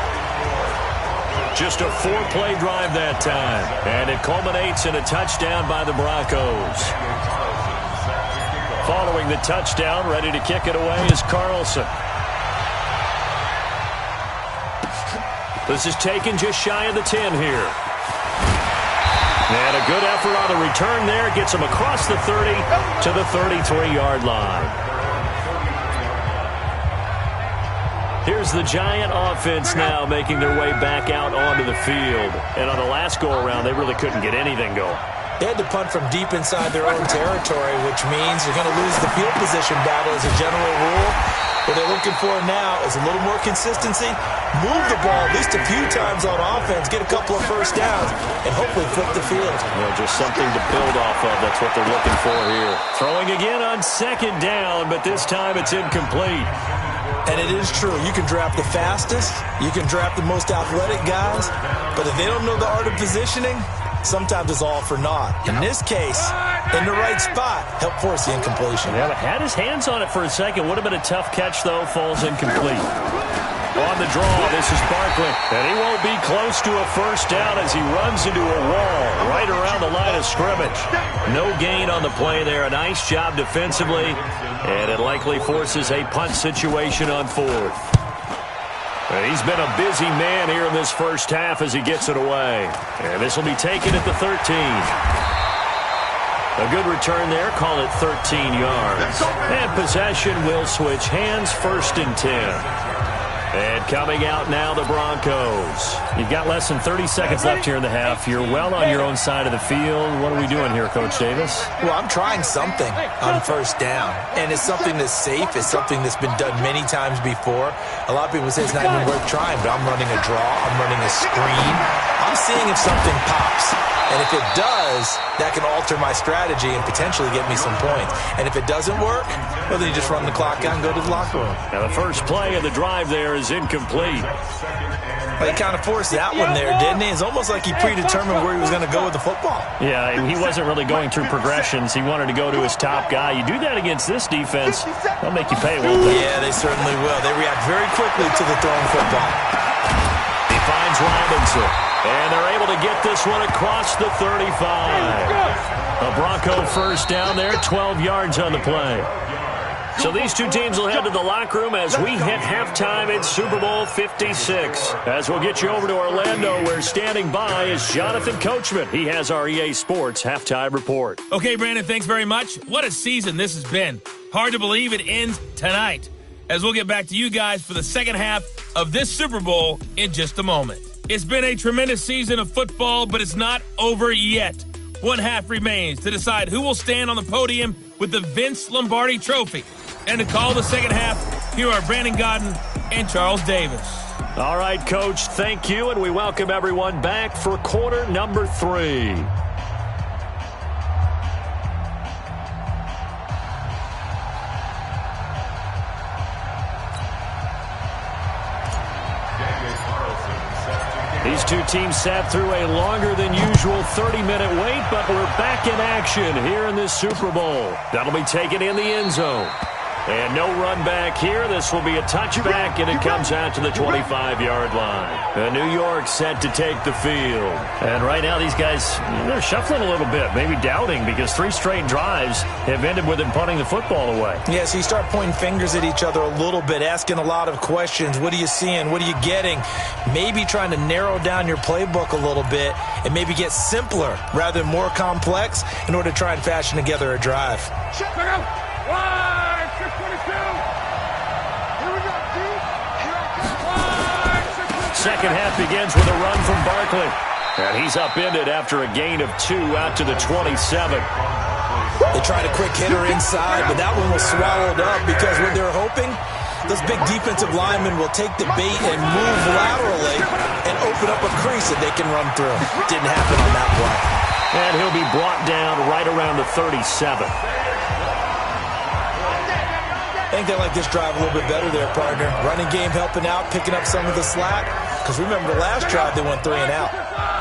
Just a 4-play drive that time. And it culminates in a touchdown by the Broncos. Following the touchdown, ready to kick it away is Carlson. This is taken just shy of the 10 here. And a good effort on the return there. Gets him across the 30 to the 33-yard line. Here's the Giant offense now making their way back out onto the field. And on the last go-around, they really couldn't get anything going. They had to punt from deep inside their own territory, which means you're going to lose the field position battle as a general rule. What they're looking for now is a little more consistency, move the ball at least a few times on offense, get a couple of first downs, and hopefully flip the field. Well, just something to build off of. That's what they're looking for here. Throwing again on second down, but this time it's incomplete. And it is true. You can draft the fastest, you can draft the most athletic guys, but if they don't know the art of positioning, sometimes it's all for naught. In this case, in the right spot, help force the incompletion. Yeah, had his hands on it for a second. Would have been a tough catch, though. Falls incomplete. On the draw, this is Barkley. And he won't be close to a first down as he runs into a wall right around the line of scrimmage. No gain on the play there. A nice job defensively. And it likely forces a punt situation on fourth. He's been a busy man here in this first half as he gets it away. And this will be taken at the 13. A good return there. Call it 13 yards. And possession will switch hands, 1st and 10. And coming out now, the Broncos. You've got less than 30 seconds left here in the half. You're well on your own side of the field. What are we doing here, Coach Davis? Well, I'm trying something on first down. And it's something that's safe. It's something that's been done many times before. A lot of people say it's not even worth trying, but I'm running a draw. I'm running a screen. I'm seeing if something pops. And if it does, that can alter my strategy and potentially get me some points. And if it doesn't work, well, then you just run the clock out and go to the locker room. Now, the first play of the drive there is incomplete. Well, he kind of forced that one there, didn't he? It's almost like he predetermined where he was going to go with the football. Yeah, he wasn't really going through progressions. He wanted to go to his top guy. You do that against this defense, they'll make you pay, won't they? Yeah, they certainly will. They react very quickly to the thrown football. He finds Robinson. And they're able to get this one across the 35. A Bronco first down there, 12 yards on the play. So these two teams will head to the locker room as we hit halftime in Super Bowl 56. As we'll get you over to Orlando, where standing by is Jonathan Coachman. He has our EA Sports halftime report. Okay, Brandon, thanks very much. What a season this has been. Hard to believe it ends tonight. As we'll get back to you guys for the second half of this Super Bowl in just a moment. It's been a tremendous season of football, but it's not over yet. One half remains to decide who will stand on the podium with the Vince Lombardi Trophy. And to call the second half, here are Brandon Godden and Charles Davis. All right, Coach, thank you, and we welcome everyone back for quarter number 3. These two teams sat through a longer than usual 30-minute wait, but we're back in action here in this Super Bowl. That'll be taken in the end zone. And no run back here. This will be a touchback, and it comes out to the 25-yard line. New York set to take the field. And right now these guys, they're shuffling a little bit, maybe doubting, because 3 straight drives have ended with them punting the football away. Yeah, so you start pointing fingers at each other a little bit, asking a lot of questions. What are you seeing? What are you getting? Maybe trying to narrow down your playbook a little bit and maybe get simpler rather than more complex in order to try and fashion together a drive. Check it out. 622. Here we go, D. Second half begins with a run from Barkley. And he's upended after a gain of 2 out to the 27. They tried a quick hitter inside, but that one was swallowed up because what they're hoping, those big defensive linemen will take the bait and move laterally and open up a crease that they can run through. Didn't happen on that play. And he'll be brought down right around the 37. I think they like this drive a little bit better there, partner. Running game helping out, picking up some of the slack. Because remember, the last drive they went 3 and out.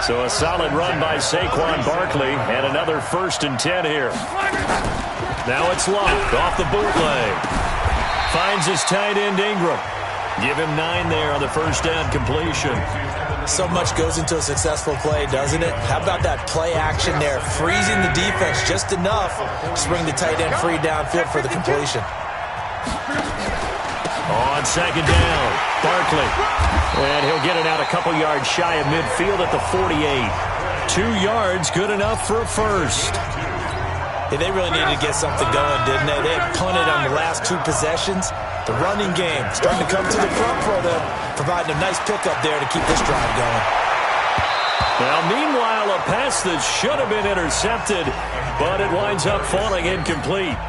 So a solid run by Saquon Barkley and another 1st and 10 here. Now it's Luck off the bootleg. Finds his tight end Ingram. Give him 9 there on the first down completion. So much goes into a successful play, doesn't it? How about that play action there? Freezing the defense just enough to bring the tight end free downfield for the completion. On 2nd down, Barkley. And he'll get it out a couple yards shy of midfield at the 48. 2 yards, good enough for a first. Yeah, they really needed to get something going, didn't they? They had punted on the last 2 possessions. The running game starting to come to the front for them, providing a nice pickup there to keep this drive going. Now, meanwhile, a pass that should have been intercepted, but it winds up falling incomplete.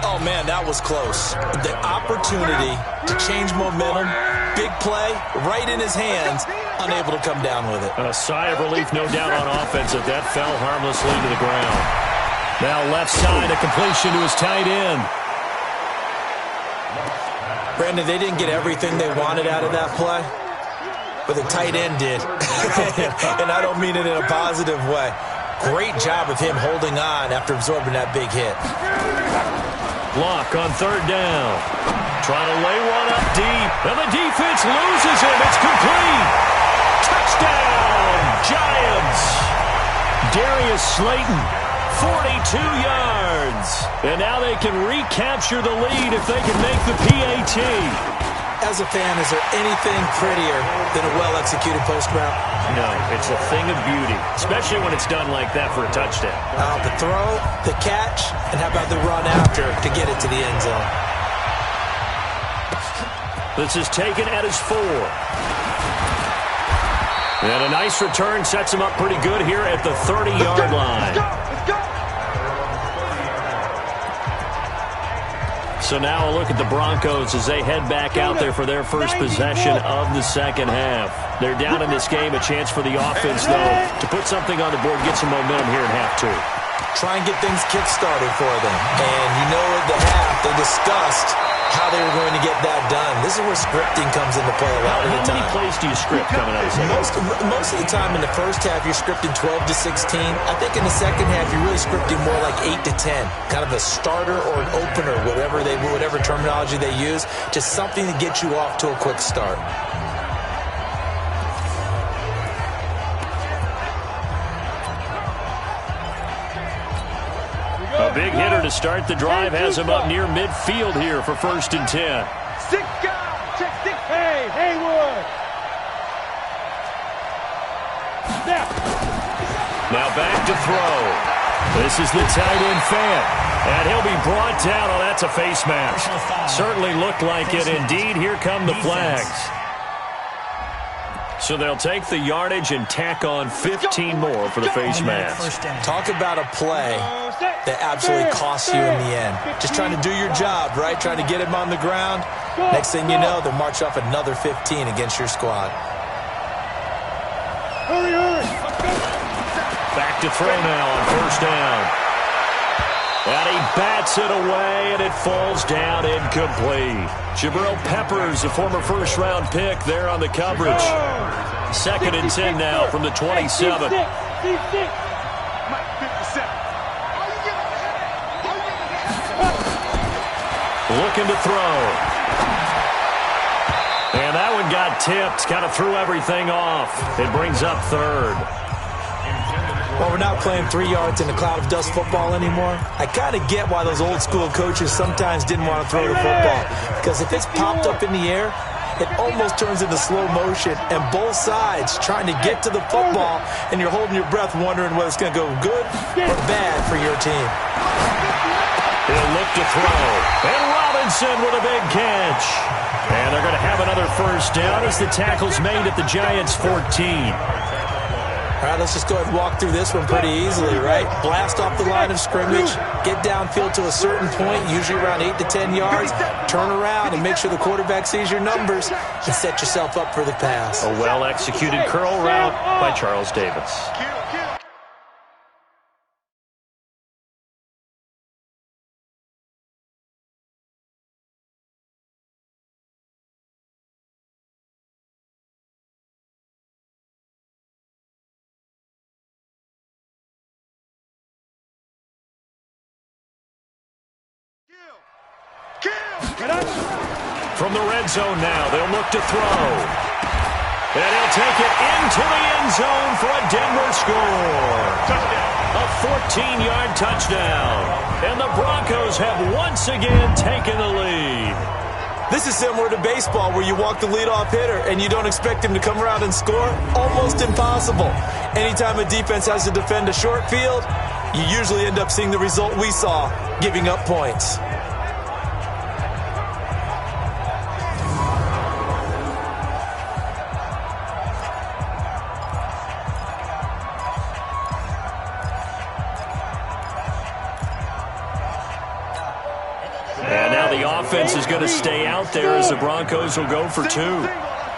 Oh, man, that was close. The opportunity to change momentum, big play, right in his hands, unable to come down with it. A sigh of relief, no doubt, on offense that that fell harmlessly to the ground. Now left side, a completion to his tight end. Brandon, they didn't get everything they wanted out of that play, but the tight end did. And I don't mean it in a positive way. Great job of him holding on after absorbing that big hit. Block on 3rd down. Trying to lay one up deep, and the defense loses him. It's complete. Touchdown, Giants. Darius Slayton, 42 yards. And now they can recapture the lead if they can make the PAT. As a fan, is there anything prettier than a well-executed post route? No, it's a thing of beauty, especially when it's done like that for a touchdown. The throw, the catch, and how about the run after to get it to the end zone? This is taken at his 4. And a nice return sets him up pretty good here at the 30-yard line. So now a look at the Broncos as they head back out there for their first possession of the second half. They're down in this game, a chance for the offense, though, to put something on the board, get some momentum here in half 2. Try and get things kick-started for them. And you know at the half, they discussed how they were going to get that done. This is where scripting comes into play a lot of the time. How many plays do you script coming out of the second? Most of the time in the first half, you're scripting 12 to 16. I think in the second half, you're really scripting more like 8 to 10. Kind of a starter or an opener, whatever terminology they use. Just something to get you off to a quick start. A big hitter to start the drive has him up near midfield here for 1st and 10. 6 guys, check 6. Hey, Haywood. Now back to throw. This is the tight end Fant. And he'll be brought down. Oh, that's a face mask. Certainly looked like it. Indeed, here come the flags. So they'll take the yardage and tack on 15 more for the face mask. Talk about a play that absolutely costs you in the end. Just trying to do your job, right? Trying to get him on the ground. Next thing you know, they'll march off another 15 against your squad. Back to throw now on 1st down. And he bats it away, and it falls down incomplete. Jabril Peppers, a former first-round pick, there on the coverage. 2nd and 10 now from the 27. Looking to throw. And that one got tipped, kind of threw everything off. It brings up 3rd. Well, we're not playing 3 yards in a cloud of dust football anymore. I kind of get why those old-school coaches sometimes didn't want to throw the football. Because if it's popped up in the air, it almost turns into slow motion. And both sides trying to get to the football, and you're holding your breath wondering whether it's going to go good or bad for your team. He'll look to throw. And Robinson with a big catch. And they're going to have another first down as the tackle's made at the Giants' 14. All right, let's just go ahead and walk through this one pretty easily, right? Blast off the line of scrimmage, get downfield to a certain point, usually around 8 to 10 yards, turn around and make sure the quarterback sees your numbers and set yourself up for the pass. A well-executed curl route by Charles Davis. From the red zone now, they'll look to throw. And he'll take it into the end zone for a Denver score. A 14-yard touchdown. And the Broncos have once again taken the lead. This is similar to baseball where you walk the leadoff hitter and you don't expect him to come around and score. Almost impossible. Anytime a defense has to defend a short field, you usually end up seeing the result we saw, giving up points. And now the offense is going to stay out there as the Broncos will go for two.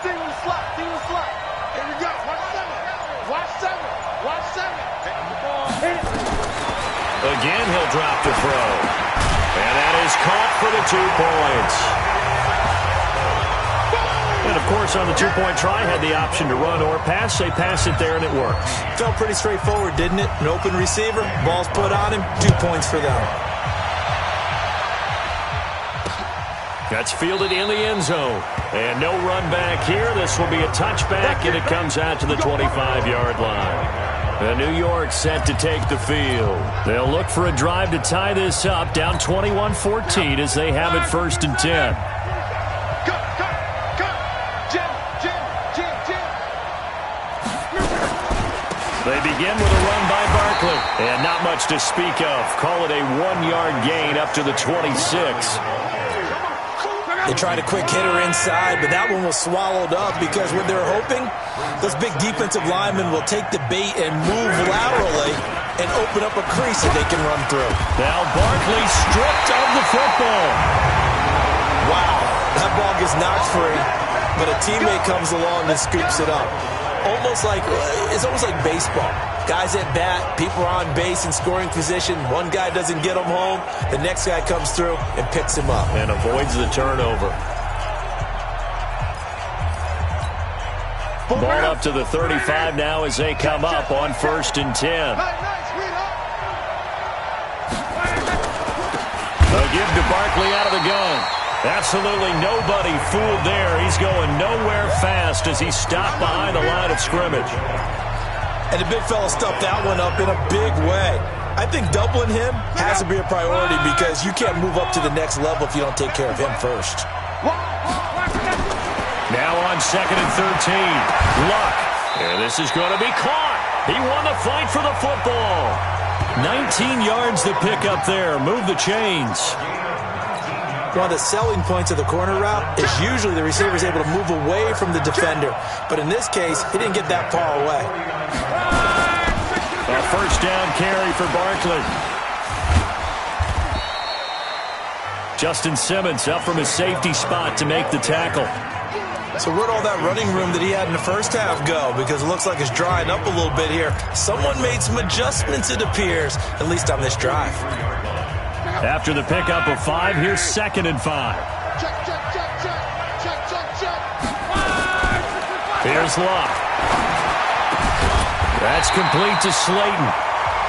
Single slot. Here we go. Watch seven. Again, he'll drop the throw. And that is caught for the 2 points. And, of course, on the two-point try, had the option to run or pass. They pass it there, and it works. Felt pretty straightforward, didn't it? An open receiver, ball's put on him, 2 points for them. That's fielded in the end zone. And no run back here. This will be a touchback, and it comes out to the 25-yard line. And New York set to take the field. They'll look for a drive to tie this up, down 21-14 as they have it 1st and 10. They begin with a run by Barkley. And not much to speak of. Call it a 1-yard gain up to the 26. They tried a quick hitter inside, but that one was swallowed up because what they're hoping, those big defensive linemen will take the bait and move laterally and open up a crease that they can run through. Now Barkley stripped of the football. Wow, that ball gets knocked free, but a teammate comes along and scoops it up. It's almost like baseball. Guys at bat, people are on base in scoring position. One guy doesn't get him home. The next guy comes through and picks him up. And avoids the turnover. Ball up to the 35 now as they come up on 1st and 10. A give to Barkley out of the gun. Absolutely nobody fooled there. He's going nowhere fast as he stopped behind the line of scrimmage. And the big fella stuffed that one up in a big way. I think doubling him has to be a priority because you can't move up to the next level if you don't take care of him first. Now on 2nd and 13. Luck. And this is going to be caught. He won the fight for the football. 19 yards to pick up there. Move the chains. One of the selling points of the corner route is usually the receiver is able to move away from the defender. But in this case, he didn't get that far away. A 1st down carry for Barkley. Justin Simmons up from his safety spot to make the tackle. So where'd all that running room that he had in the first half go? Because it looks like it's drying up a little bit here. Someone made some adjustments, it appears, at least on this drive. After the pickup of 5, here's 2nd and 5. Here's Luck. That's complete to Slayton.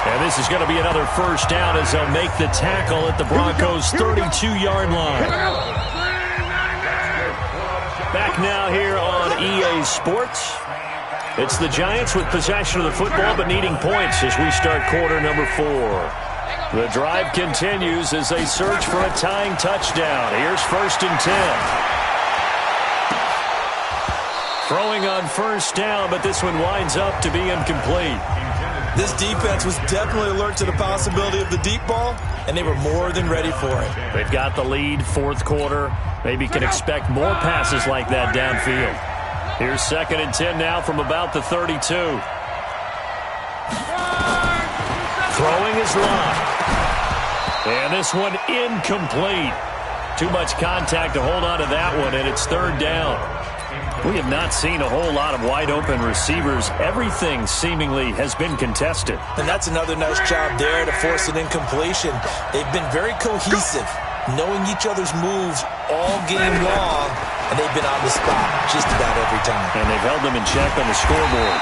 And this is going to be another 1st down as they'll make the tackle at the Broncos' 32-yard line. Back now here on EA Sports. It's the Giants with possession of the football but needing points as we start quarter number 4. The drive continues as they search for a tying touchdown. Here's 1st and 10. Throwing on 1st down, but this one winds up to be incomplete. This defense was definitely alert to the possibility of the deep ball, and they were more than ready for it. They've got the lead, 4th quarter. Maybe can expect more passes like that downfield. Here's 2nd and 10 now from about the 32. Throwing is Luck. And this one incomplete. Too much contact to hold on to that one, and it's 3rd down. We have not seen a whole lot of wide-open receivers. Everything seemingly has been contested. And that's another nice job there to force an incompletion. They've been very cohesive, knowing each other's moves all game long, and they've been on the spot just about every time. And they've held them in check on the scoreboard.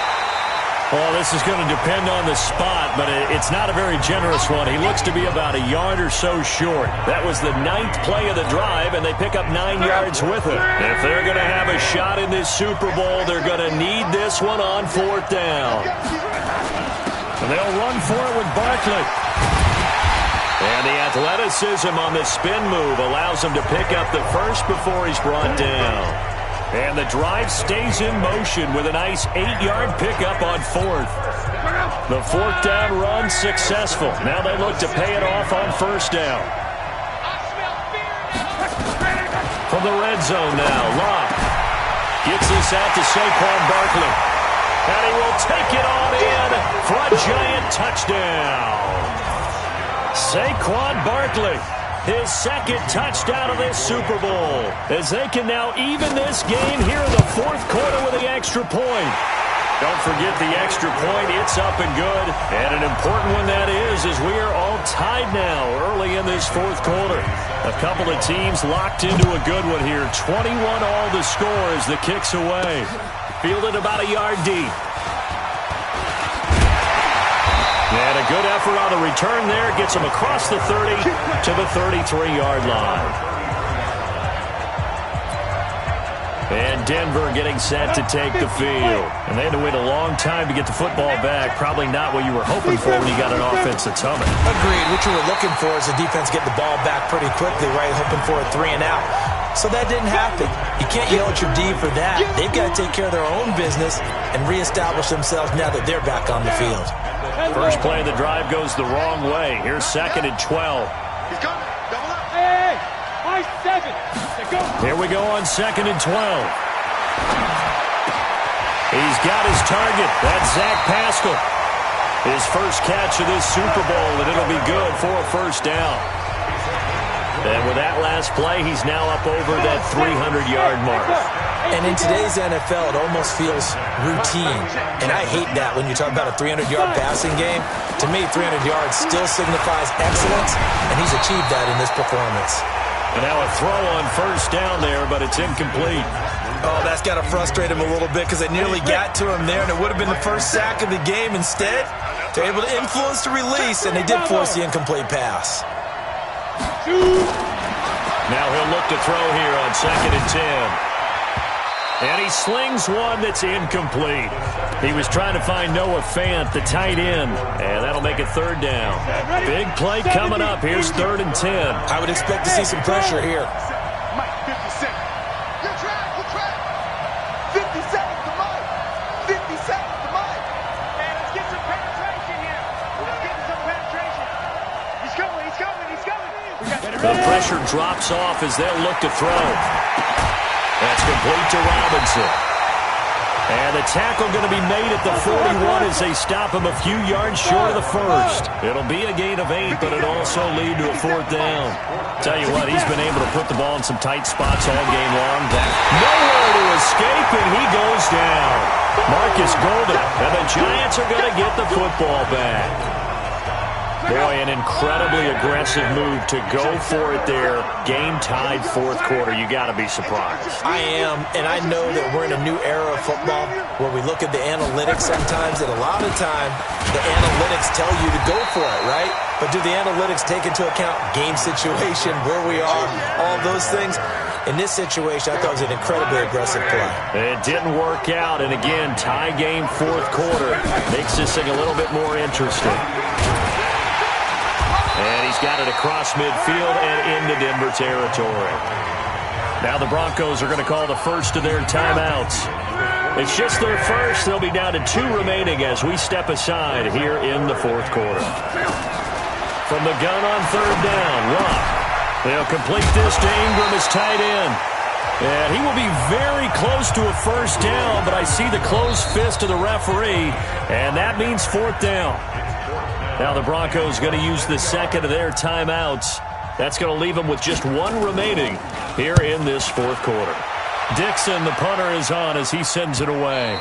Well, this is going to depend on the spot, but it's not a very generous one. He looks to be about a yard or so short. That was the 9th play of the drive, and they pick up 9 yards with it. If they're going to have a shot in this Super Bowl, they're going to need this one on 4th down. And they'll run for it with Barkley. And the athleticism on the spin move allows him to pick up the first before he's brought down. And the drive stays in motion with a nice 8-yard pickup on 4th. The 4th down run successful. Now they look to pay it off on 1st down. From the red zone now, Locke gets this out to Saquon Barkley. And he will take it on in for a giant touchdown. Saquon Barkley, his 2nd touchdown of this Super Bowl, as they can now even this game here in the 4th quarter with the extra point. Don't forget the extra point. It's up and good. And an important one that is we are all tied now early in this 4th quarter. A couple of teams locked into a good one here. 21 all the score as the kick's away. Fielded about a yard deep. And a good effort on the return there. Gets him across the 30 to the 33-yard line. And Denver getting set to take the field. And they had to wait a long time to get the football back. Probably not what you were hoping for when you got an offense that's humming. Agreed. What you were looking for is the defense getting the ball back pretty quickly, right? Hoping for a 3 and out. So that didn't happen. You can't yell at your D for that. They've got to take care of their own business and reestablish themselves now that they're back on the field. First play of the drive goes the wrong way. Here's 2nd and 12. He's coming. Double up. Hey, high 7. Here we go on 2nd and 12. He's got his target. That's Zach Pascal. His first catch of this Super Bowl, and it'll be good for a 1st down. And with that last play, he's now up over that 300-yard mark. And in today's NFL, it almost feels routine. And I hate that when you talk about a 300-yard passing game. To me, 300 yards still signifies excellence, and he's achieved that in this performance. And now a throw on 1st down there, but it's incomplete. Oh, that's got to frustrate him a little bit because they nearly got to him there, and it would have been the first sack of the game. Instead, they're able to influence the release, and they did force the incomplete pass. Now he'll look to throw here on 2nd and 10. And he slings one that's incomplete. He was trying to find Noah Fant, the tight end, and that'll make it 3rd down. Big play coming up. Here's 3rd and 10. I would expect to see some pressure here. Mike, 57. Good track. 57 to Mike. 57 to Mike. Man, let's get some penetration here. Let's get some penetration. He's coming. The pressure drops off as they'll look to throw. That's complete to Robinson. And the tackle going to be made at the 41 as they stop him a few yards short of the 1st. It'll be a gain of 8, but it'll also lead to a 4th down. Tell you what, he's been able to put the ball in some tight spots all game long. Nowhere to escape, and he goes down. Marcus Golden, and the Giants are going to get the football back. Boy, an incredibly aggressive move to go for it there. Game-tied 4th quarter. You got to be surprised. I am, and I know that we're in a new era of football where we look at the analytics sometimes, and a lot of time the analytics tell you to go for it, right? But do the analytics take into account game situation, where we are, all those things? In this situation, I thought it was an incredibly aggressive play. It didn't work out, and again, tie game 4th quarter. Makes this thing a little bit more interesting. And he's got it across midfield and into Denver territory. Now the Broncos are going to call the first of their timeouts. It's just their first. They'll be down to 2 remaining as we step aside here in the 4th quarter. From the gun on 3rd down, Locke. They'll complete this to Ingram as tight end. And he will be very close to a 1st down, but I see the closed fist of the referee, and that means 4th down. Now the Broncos going to use the 2nd of their timeouts. That's going to leave them with just 1 remaining here in this 4th quarter. Dixon, the punter, is on as he sends it away.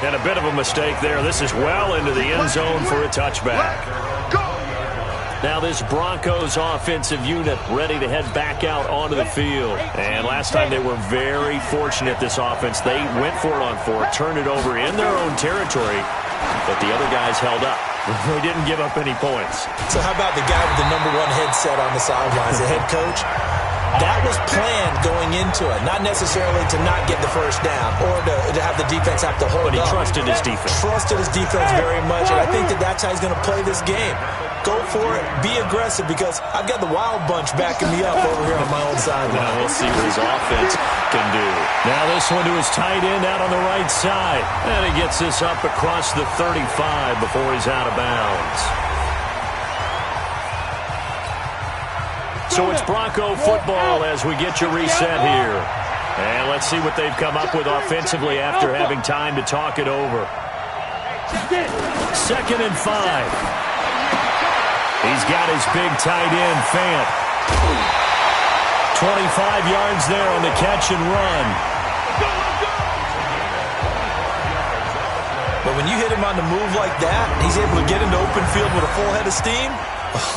And a bit of a mistake there. This is well into the end zone for a touchback. Now this Broncos offensive unit ready to head back out onto the field. And last time they were very fortunate, this offense. They went for it on fourth, turned it over in their own territory, but the other guys held up. They didn't give up any points. So how about the guy with the #1 headset on the sidelines, the head coach? That was planned going into it, not necessarily to not get the first down or to have the defense have to hold up. But he trusted his defense. Trusted his defense very much, and I think that's how he's going to play this game. Go for it. Be aggressive, because I've got the wild bunch backing me up over here on my own side. Now we'll see what his offense can do. Now this one to his tight end out on the right side. And he gets this up across the 35 before he's out of bounds. So it's Bronco football as we get you reset here. And let's see what they've come up with offensively after having time to talk it over. 2nd and 5. He's got his big tight end, Fant. 25 yards there on the catch and run. But when you hit him on the move like that, he's able to get into open field with a full head of steam.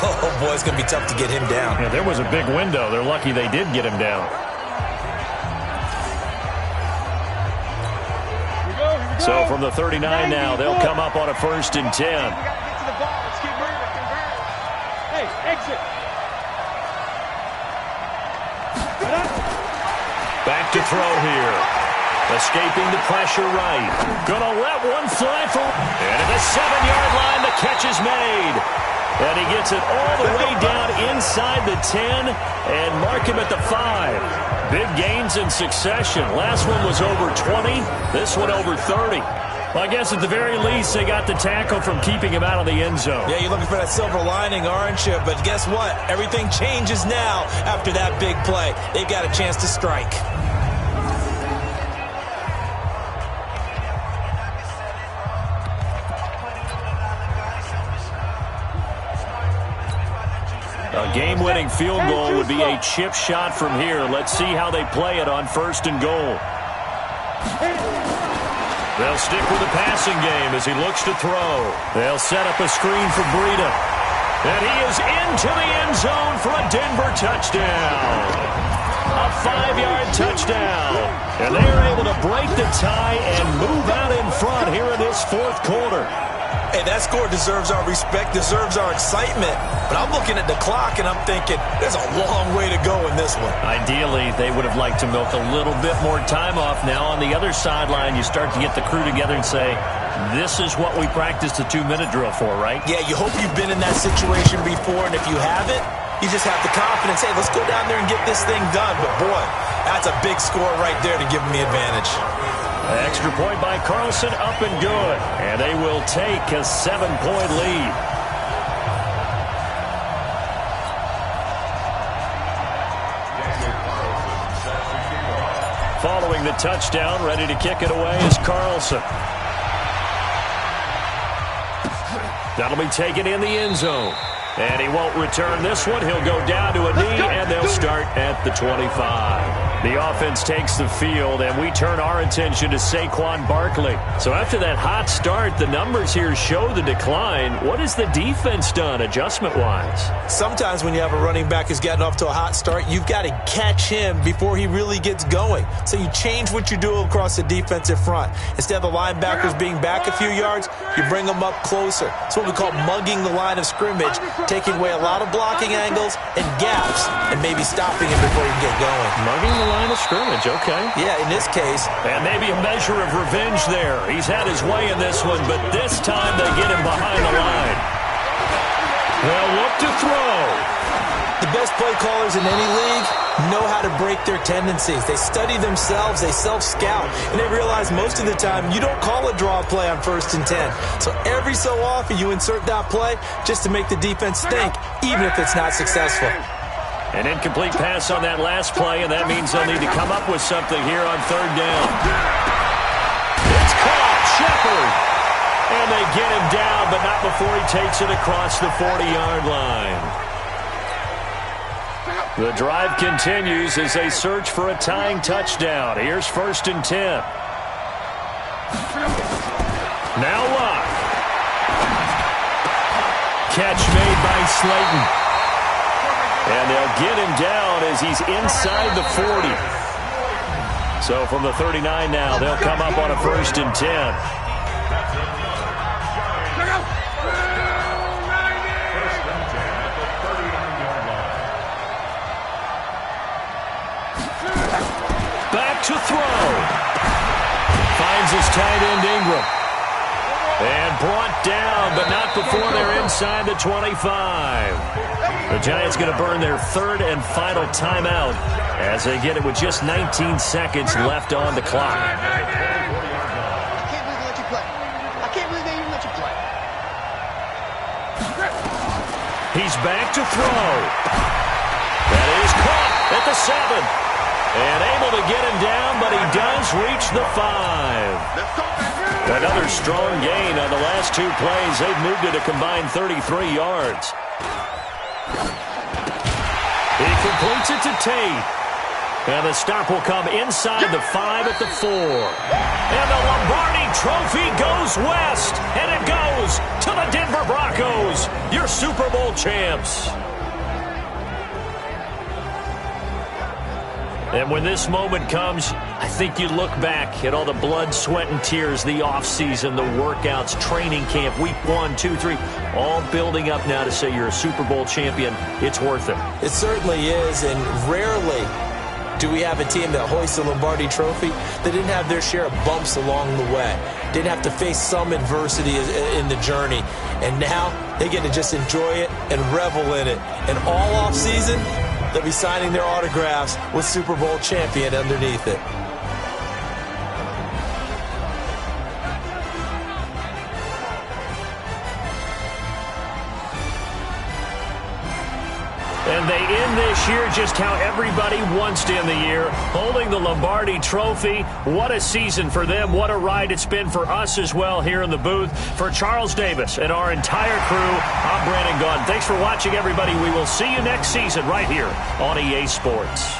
Oh, boy, it's going to be tough to get him down. Yeah, there was a big window. They're lucky they did get him down. So from the 39 now, they'll come up on a 1st and 10. Hey, exit. Back to throw here. Escaping the pressure right. Gonna let one fly for... And at the 7-yard line, the catch is made. And he gets it all the way down inside the 10 and mark him at the 5. Big gains in succession. Last one was over 20. This one over 30. Well, I guess at the very least, they got the tackle from keeping him out of the end zone. Yeah, you're looking for that silver lining, aren't you? But guess what? Everything changes now after that big play. They've got a chance to strike. A game-winning field goal would be a chip shot from here. Let's see how they play it on 1st and goal. They'll stick with the passing game as he looks to throw. They'll set up a screen for Breida. And he is into the end zone for a Denver touchdown. A 5-yard touchdown. And they're able to break the tie and move out in front here in this 4th quarter. Hey, that score deserves our respect, deserves our excitement. But I'm looking at the clock, and I'm thinking there's a long way to go in this one. Ideally, they would have liked to milk a little bit more time off. Now, on the other sideline, you start to get the crew together and say, this is what we practiced a 2-minute drill for, right? Yeah, you hope you've been in that situation before, and if you haven't, you just have the confidence, hey, let's go down there and get this thing done. But, boy, that's a big score right there to give them the advantage. Extra point by Carlson, up and good. And they will take a 7-point lead. Following the touchdown, ready to kick it away is Carlson. That'll be taken in the end zone. And he won't return this one. He'll go down to a knee, and they'll start at the 25. The offense takes the field, and we turn our attention to Saquon Barkley. So after that hot start, the numbers here show the decline. What has the defense done adjustment-wise? Sometimes when you have a running back who's gotten off to a hot start, you've got to catch him before he really gets going. So you change what you do across the defensive front. Instead of the linebackers being back a few yards, you bring them up closer. It's what we call mugging the line of scrimmage, taking away a lot of blocking angles and gaps, and maybe stopping him before you get going. Mugging the line of scrimmage, okay. Yeah, in this case. And maybe a measure of revenge there. He's had his way in this one, but this time they get him behind the line. They'll look to throw. The best play callers in any league know how to break their tendencies. They study themselves, they self-scout, and they realize most of the time you don't call a draw play on 1st and 10. So every so often you insert that play just to make the defense think, even if it's not successful. An incomplete pass on that last play, and that means they'll need to come up with something here on 3rd down. It's caught, Shepard. And they get him down, but not before he takes it across the 40-yard line. The drive continues as they search for a tying touchdown. Here's 1st and 10. Now Locke. Catch made by Slayton. And they'll get him down as he's inside the 40. So from the 39 now, they'll come up on a 1st and 10. Back to throw. Finds his tight end Ingram. And brought down, but not before they're inside the 25. The Giants going to burn their 3rd and final timeout as they get it with just 19 seconds left on the clock. I can't believe they let you play. I can't believe they even let you play. He's back to throw. That is caught at the 7. And able to get him down, but he does reach the 5. Another strong gain on the last 2 plays. They've moved it a combined 33 yards. He completes it to Tate. And the stop will come inside the 5 at the 4. And the Lombardi Trophy goes west. And it goes to the Denver Broncos, your Super Bowl champs. And when this moment comes, I think you look back at all the blood, sweat, and tears, the offseason, the workouts, training camp, week 1, 2, 3, all building up now to say you're a Super Bowl champion. It's worth it. It certainly is, and rarely do we have a team that hoists the Lombardi Trophy that didn't have their share of bumps along the way, didn't have to face some adversity in the journey, and now they get to just enjoy it and revel in it. And all offseason, they'll be signing their autographs with Super Bowl champion underneath it. And they end this year just how everybody wants to end the year, holding the Lombardi Trophy. What a season for them. What a ride it's been for us as well here in the booth. For Charles Davis and our entire crew, I'm Brandon Gunn. Thanks for watching, everybody. We will see you next season right here on EA Sports.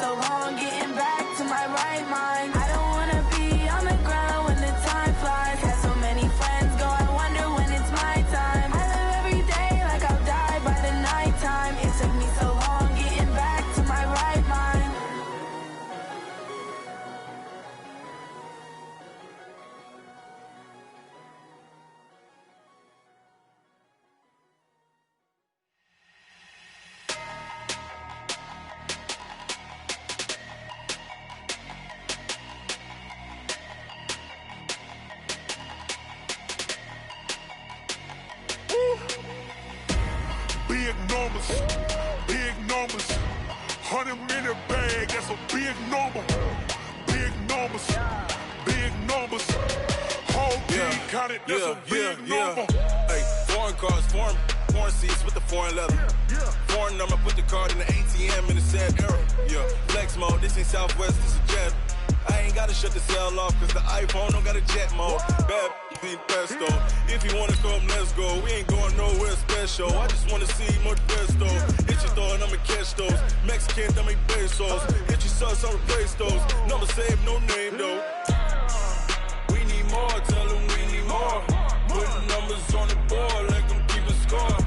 so long getting back to my right mind. I don't wanna be on the ground when the time flies. Had so many friends go, I wonder when it's my time. I live every day like I'll die by the nighttime. It took me so long getting back to my right mind. Big numbers, big numbers. 100-minute bag, that's a big number. Big numbers, big numbers. Whole team counted, that's a big number. Hey, foreign cars, foreign seats with the foreign leather. Foreign number, put the card in the ATM in the sad era. Yeah, flex mode, this ain't Southwest, this is Jet. I ain't gotta shut the cell off, cause the iPhone don't got a jet mode. Bad be pesto. If you wanna come, let's go. We ain't going nowhere special. I just wanna see more pesto. Hit your thought, I'ma catch those. Mexican, I make pesos. Hit your sus, I'll replace those. Number saved, no name though. We need more, tell them we need more. Putting numbers on the board like I'm keeping score.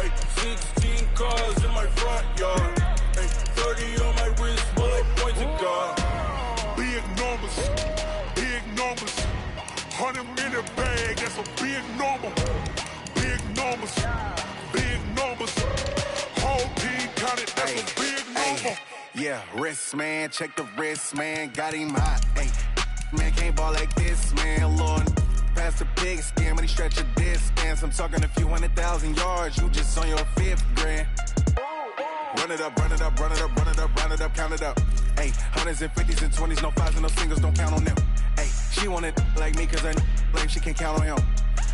Hey, 16 cars in my front yard. Hey, 30 on my wrist, while I point to God. Big numbers, big numbers. 100-minute bag, that's a big number. Big numbers, big numbers. Whole team counted, that's a big number. Yeah, wrist man, check the wrist man, got him hot. Ay, man can't ball like this, man. Lord, past the pig skin, but he stretch a distance. I'm talking a few 100,000 yards, you just on your 5th grand. Run it up, run it up, run it up, run it up, run it up, count it up. Ay, 100s and 50s and 20s, no 5s and no singles, don't count on them. Ay, she want it like me, cause her like she can't count on him.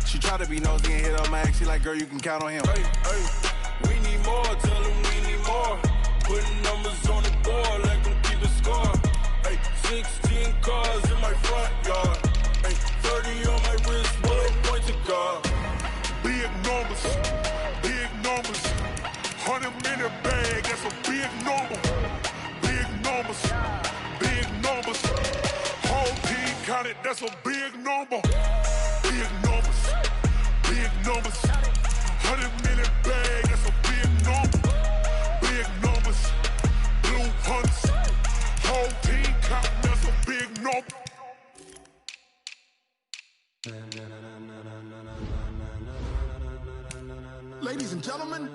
She try to be nosy and hit up my ex, she like, girl, you can count on him. Hey, hey, we need more, tell them we need more. Putting numbers on the board like I'm keeping score. Hey, 16 cars in my front yard. Hey, 30 on my wrist, while I point to God. Big numbers, big numbers. 100-minute bag, that's a big number. Big numbers, big numbers. Whole team counted, that's a big number. Big numbers, big numbers. 100-minute bag, that's a big number. Big numbers, blue hunts. Whole team counting, that's a big number. Ladies and gentlemen,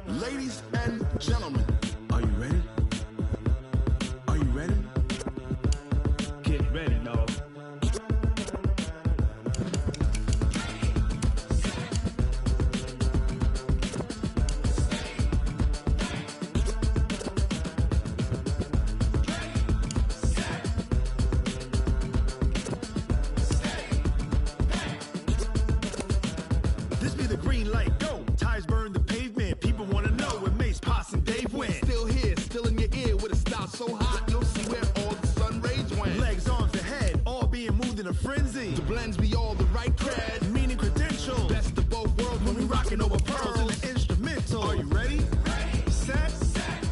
ladies and gentlemen, are you ready? Are you ready? Get ready, dog. This be the green light, go. Tires burn the pavement. People want to know where Mace, Poss, and Dave went. Still here, still in your ear with a style so hot, you'll see where all the sun rays went. Legs, arms, and head, all being moved in a frenzy. The blends be all the right cred, meaning credentials. Best of both worlds when we rocking over pearls in the instrumental. Are you ready? Ready. Set.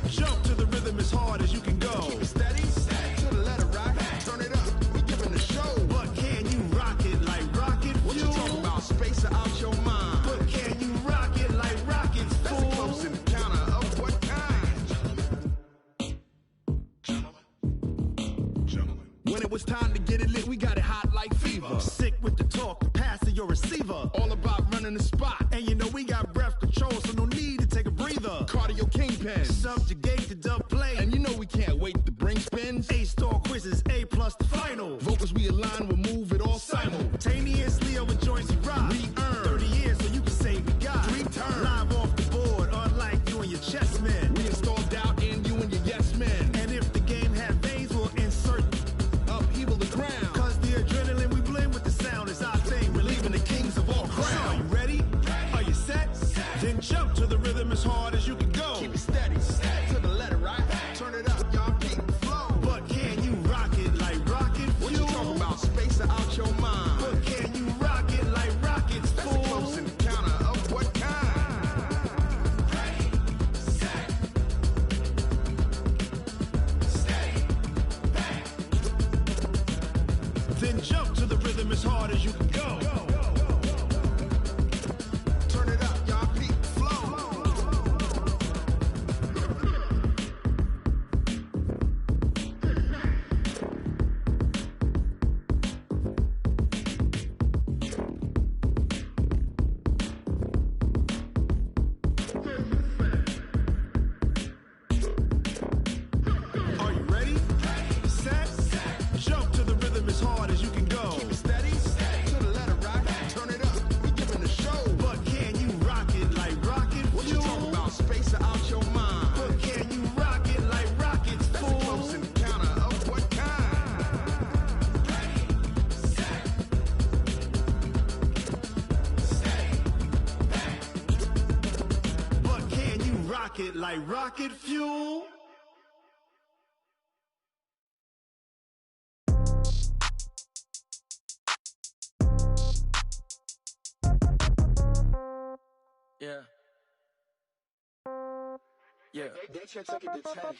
Jump to the rhythm as hard as you can go. Keep it steady. To the letter right. Turn it up. We giving the show. But can you rock it like rocket fuel? What you talking about? Space out your mind. But can you rock it like rockets, fool? That's a close encounter of what kind? Gentlemen. When it was time to get it lit, we got it hot like fever. Sick with the talk, the pass to your receiver. All about running the spot. And you know we got breath control, so no need to take a breather. Cardio kingpin. Subjugate the dub play. And you know we can't wait to bring spins. A-star quizzes, A+ the final. Vocals we align, we'll move it all simultaneously over joints we rock. We earn 30 years, so you can say we got 3 turns. Live off the board, unlike you and your chess men. We install doubt in you and your yes men. And if the game had veins, we'll insert upheaval the ground. Cause the adrenaline we blend with the sound is our thing. Relieving the kings of all crowns. So are you ready? Are you set? Then jump to the rhythm as hard as you can go. Keep it steady. To the letter right. Turn it up, y'all keep the flow. But can you rock it like rocket hard as you can go. Turn it up, y'all. Peak flow. Are you ready? Set. Jump to the rhythm as hard as you can go. Keep it steady. To the letter, right? Turn it up. We giving the show. But can you rock it like rocket fuel? What you talking about? Space out your mind. But can you rock it like rockets, fool? That's a close encounter of what kind? But can you rock it like rocket fuel? Yeah. Yeah.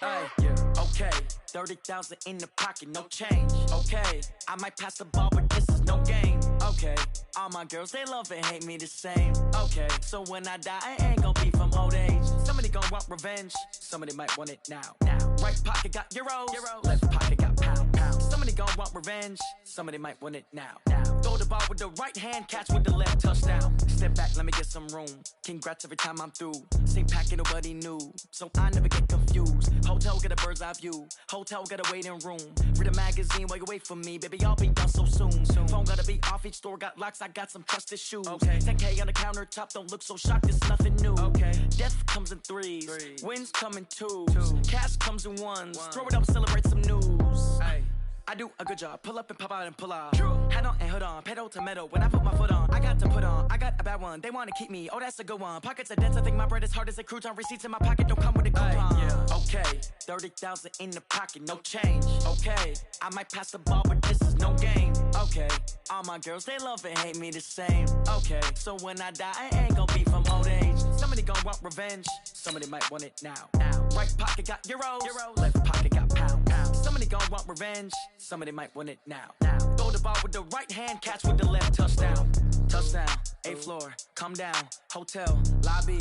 Hey, yeah. Okay. 30,000 in the pocket, no change. Okay. I might pass the ball, but this is no game. Okay. All my girls, they love and hate me the same. Okay. So when I die, I ain't gonna be from old age. Somebody gonna want revenge. Somebody might want it now. Right pocket got euros. Left pocket got pound. Somebody gonna want revenge. Somebody might want it now. Throw the ball with the right hand, catch with the left, touchdown. Step back, let me get some room. Congrats every time I'm through. Same packet, nobody knew, so I never get confused. Hotel get a bird's eye view. Hotel get a waiting room. Read a magazine while you wait for me, baby. I'll be done so soon. Phone gotta be off. Each store got locks. I got some trusted shoes. Okay. 10K on the countertop. Don't look so shocked. It's nothing new. Okay. Death comes in threes. Wins come in twos. Cash comes in ones. Throw it up, celebrate some news. Hey. I do a good job. Pull up and pop out and pull out. Head on and hood on. Pedal to metal. When I put my foot on, I got to put on. I got a bad one. They want to keep me. Oh, that's a good one. Pockets are dense. I think my bread is hard as a crouton. Receipts in my pocket don't come with a coupon. Yeah. Okay. 30,000 in the pocket. No change. Okay. I might pass the ball, but this is no game. Okay. All my girls, they love and hate me the same. Okay. So when I die, I ain't gonna be from old age. Somebody gonna want revenge. Somebody might want it now. Right pocket got euros. Left pocket got pound. Somebody gonna want revenge. Somebody might want it now. Throw the ball with the right hand, catch with the left, touchdown. Touchdown, 8th floor, come down, hotel, lobby.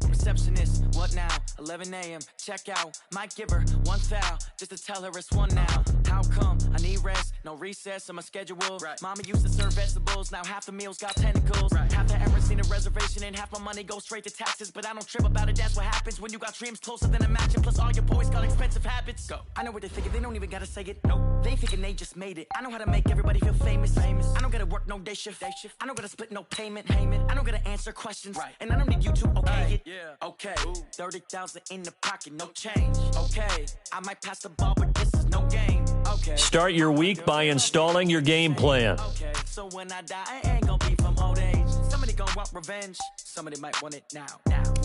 Receptionist, what now? 11 a.m., check out. Might give her one foul, just to tell her it's one now. How come? I need rest, no recess in my schedule. Mama used to serve vegetables, now half the meals got tentacles. Half the errands need a reservation and half my money goes straight to taxes. But I don't trip about it, that's what happens when you got dreams closer than a match. And plus all your boys got expensive habits. Go. I know what they're thinking, they don't even gotta say it. Nope. They ain't thinking they just made it. I know how to make everybody feel famous. I don't gotta work no day shift. I don't gotta split no payment. I don't gotta answer questions. And I don't need you to okay it. Okay, 30,000 in the pocket, no change. Okay, I might pass the ball, but this is no game. Okay. Start your week by installing your game plan. Okay, so when I die, I ain't gonna be from old age. Somebody gonna want revenge. Somebody might want it now.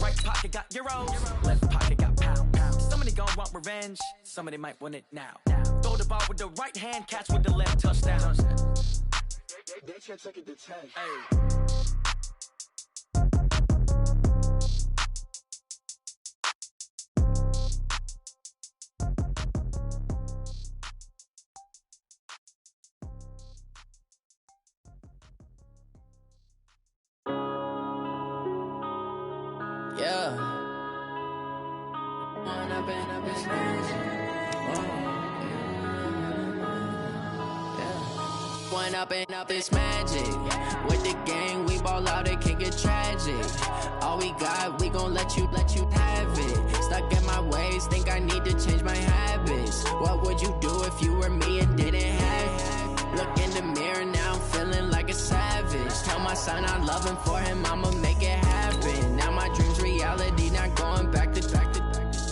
Right pocket got euros. Left pocket got pound. Somebody gonna want revenge. Somebody might want it now. Throw the ball with the right hand, catch with the left, touchdown. They can't take it to 10. Hey. Yeah. Went up and up, it's magic. With the gang, we ball out, it can get tragic. All we got, we gon' let you have it. Stuck in my ways, think I need to change my habits. What would you do if you were me and didn't have it? Look in the mirror now, I'm feeling like a savage. Tell my son I love him, for him I'ma make it happen. Now my dream's reality, not going back to.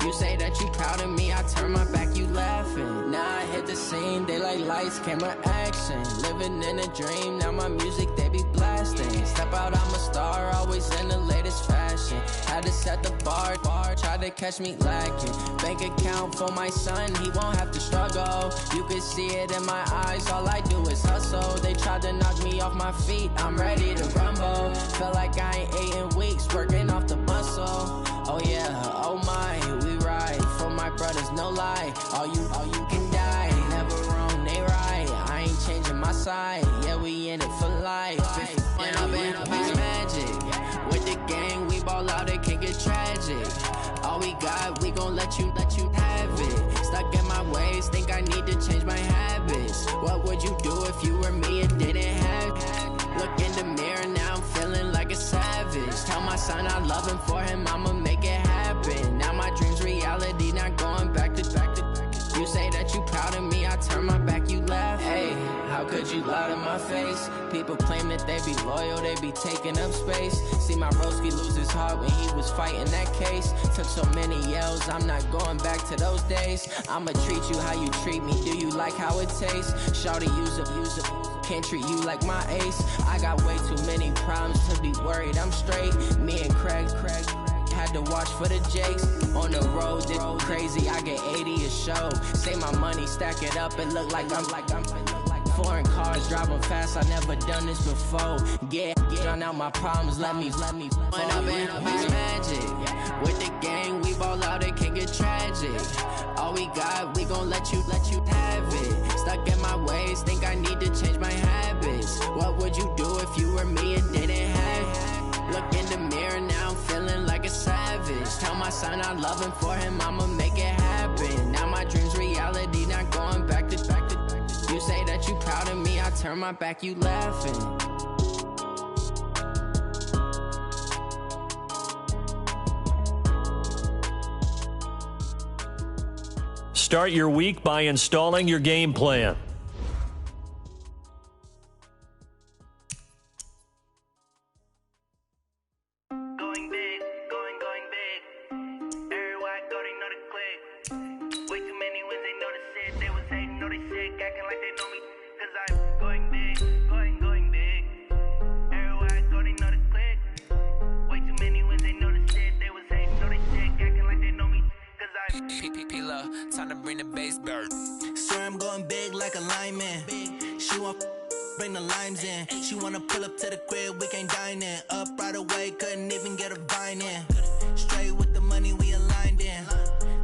You say that you proud of me, I turn my back, you laughing. Now I hit the scene, daylight lights, camera action. Living in a dream, now my music, they be blasting. Step out, I'm a star, always in the latest fashion. Had to set the bar, try to catch me lacking. Bank account for my son, he won't have to struggle. You can see it in my eyes, all I do is hustle. They tried to knock me off my feet, I'm ready to rumble. Feel like I ain't ate in weeks, working off the muscle. Oh yeah, oh my, we ride for my brothers, no lie. All you can die, never wrong, they right. I ain't changing my side. Yeah, we in it for life. And I've been magic. With the gang, we ball out, it can get tragic. All we got, we gon' let you have it. Stuck in my ways, think I need to change my habits. What would you do if you were me and didn't have it? Look in the mirror, now I'm feeling like a savage. Tell my son I love him, for him I'ma make it happen. Now my dream's reality, not going back to. You say that you proud of me, I turn my back, you laugh. Hey, how could you lie to my face? People claim that they be loyal, they be taking up space. See my broski lose his heart when he was fighting that case. Took so many yells, I'm not going back to those days. I'ma treat you how you treat me, do you like how it tastes? Shawty, use up, can't treat you like my ace. I got way too many problems to be worried, I'm straight. Me and Craig had to watch for the Jakes. On the road, this crazy, I get 80 a show. Say my money, stack it up, it look like I'm foreign cars, driving fast, I never done this before. Get drown out my problems, let me When I've been magic. With the gang, we ball out, it can get tragic. All we got, we gon' let you have it. Stuck in my ways, think I need to change my habits. What would you do if you were me and didn't have it? Look in the mirror, now I'm feeling like a savage. Tell my son I love him, for him I'ma make it happen. Now my dream's reality, not going back to. You say that you proud of me, I turn my back, you laughing. Start your week by installing your game plan. Time to bring the bass back. Swear I'm going big like a lineman. She want bring the limes in. She wanna pull up to the crib, we can't dine in. Up right away, couldn't even get a vine in. Straight with the money we aligned in.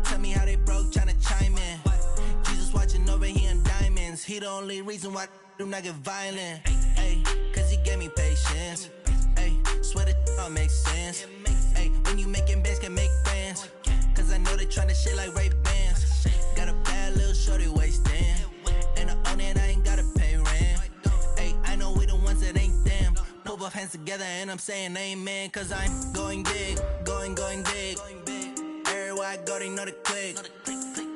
Tell me how they broke, tryna chime in. Jesus watching over here in diamonds. He the only reason why I do not get violent. Ay, cause he gave me patience. Ay, swear that all makes sense. Ay, when you making bands can make friends. Cause I know they tryna shit like Ray-Bans. Got a bad little shorty wasting. And I own it, I ain't gotta pay rent. Ay, I know we the ones that ain't them. Put both hands together and I'm saying amen. Cause I'm going big, going big. Everywhere I go, they know the click.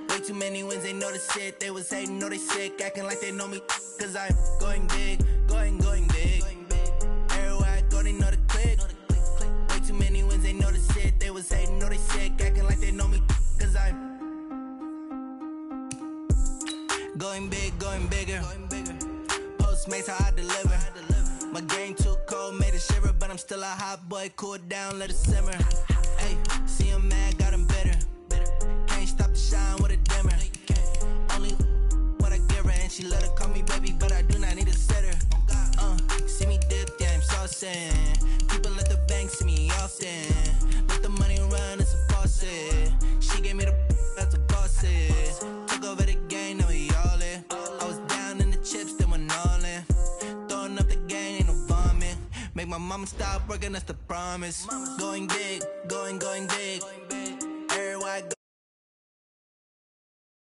Way too many wins, they know the shit. They was hating, know they sick, acting like they know me. Cause I'm going big, going big. Everywhere I go, they know the click. Way too many wins, they know the shit. They was hating, know they sick, acting like they know me. Cause I'm going big, going bigger. Postmates how I deliver. My game too cold, made it shiver. But I'm still a hot boy, cool it down, let it simmer. Hey, see him mad, got him bitter. Can't stop the shine with a dimmer. Only what I give her, and she let her call me baby, but I do not need a sitter. See me dip, yeah, I'm saucing. People at the bank see me often. Let the money run, it's a faucet. She gave me the that's a faucet. Took over the game, now we all in. I was down in the chips, then went all in. Throwing up the game, ain't no vomit. Make my mama stop working, that's the promise. Going big, going big.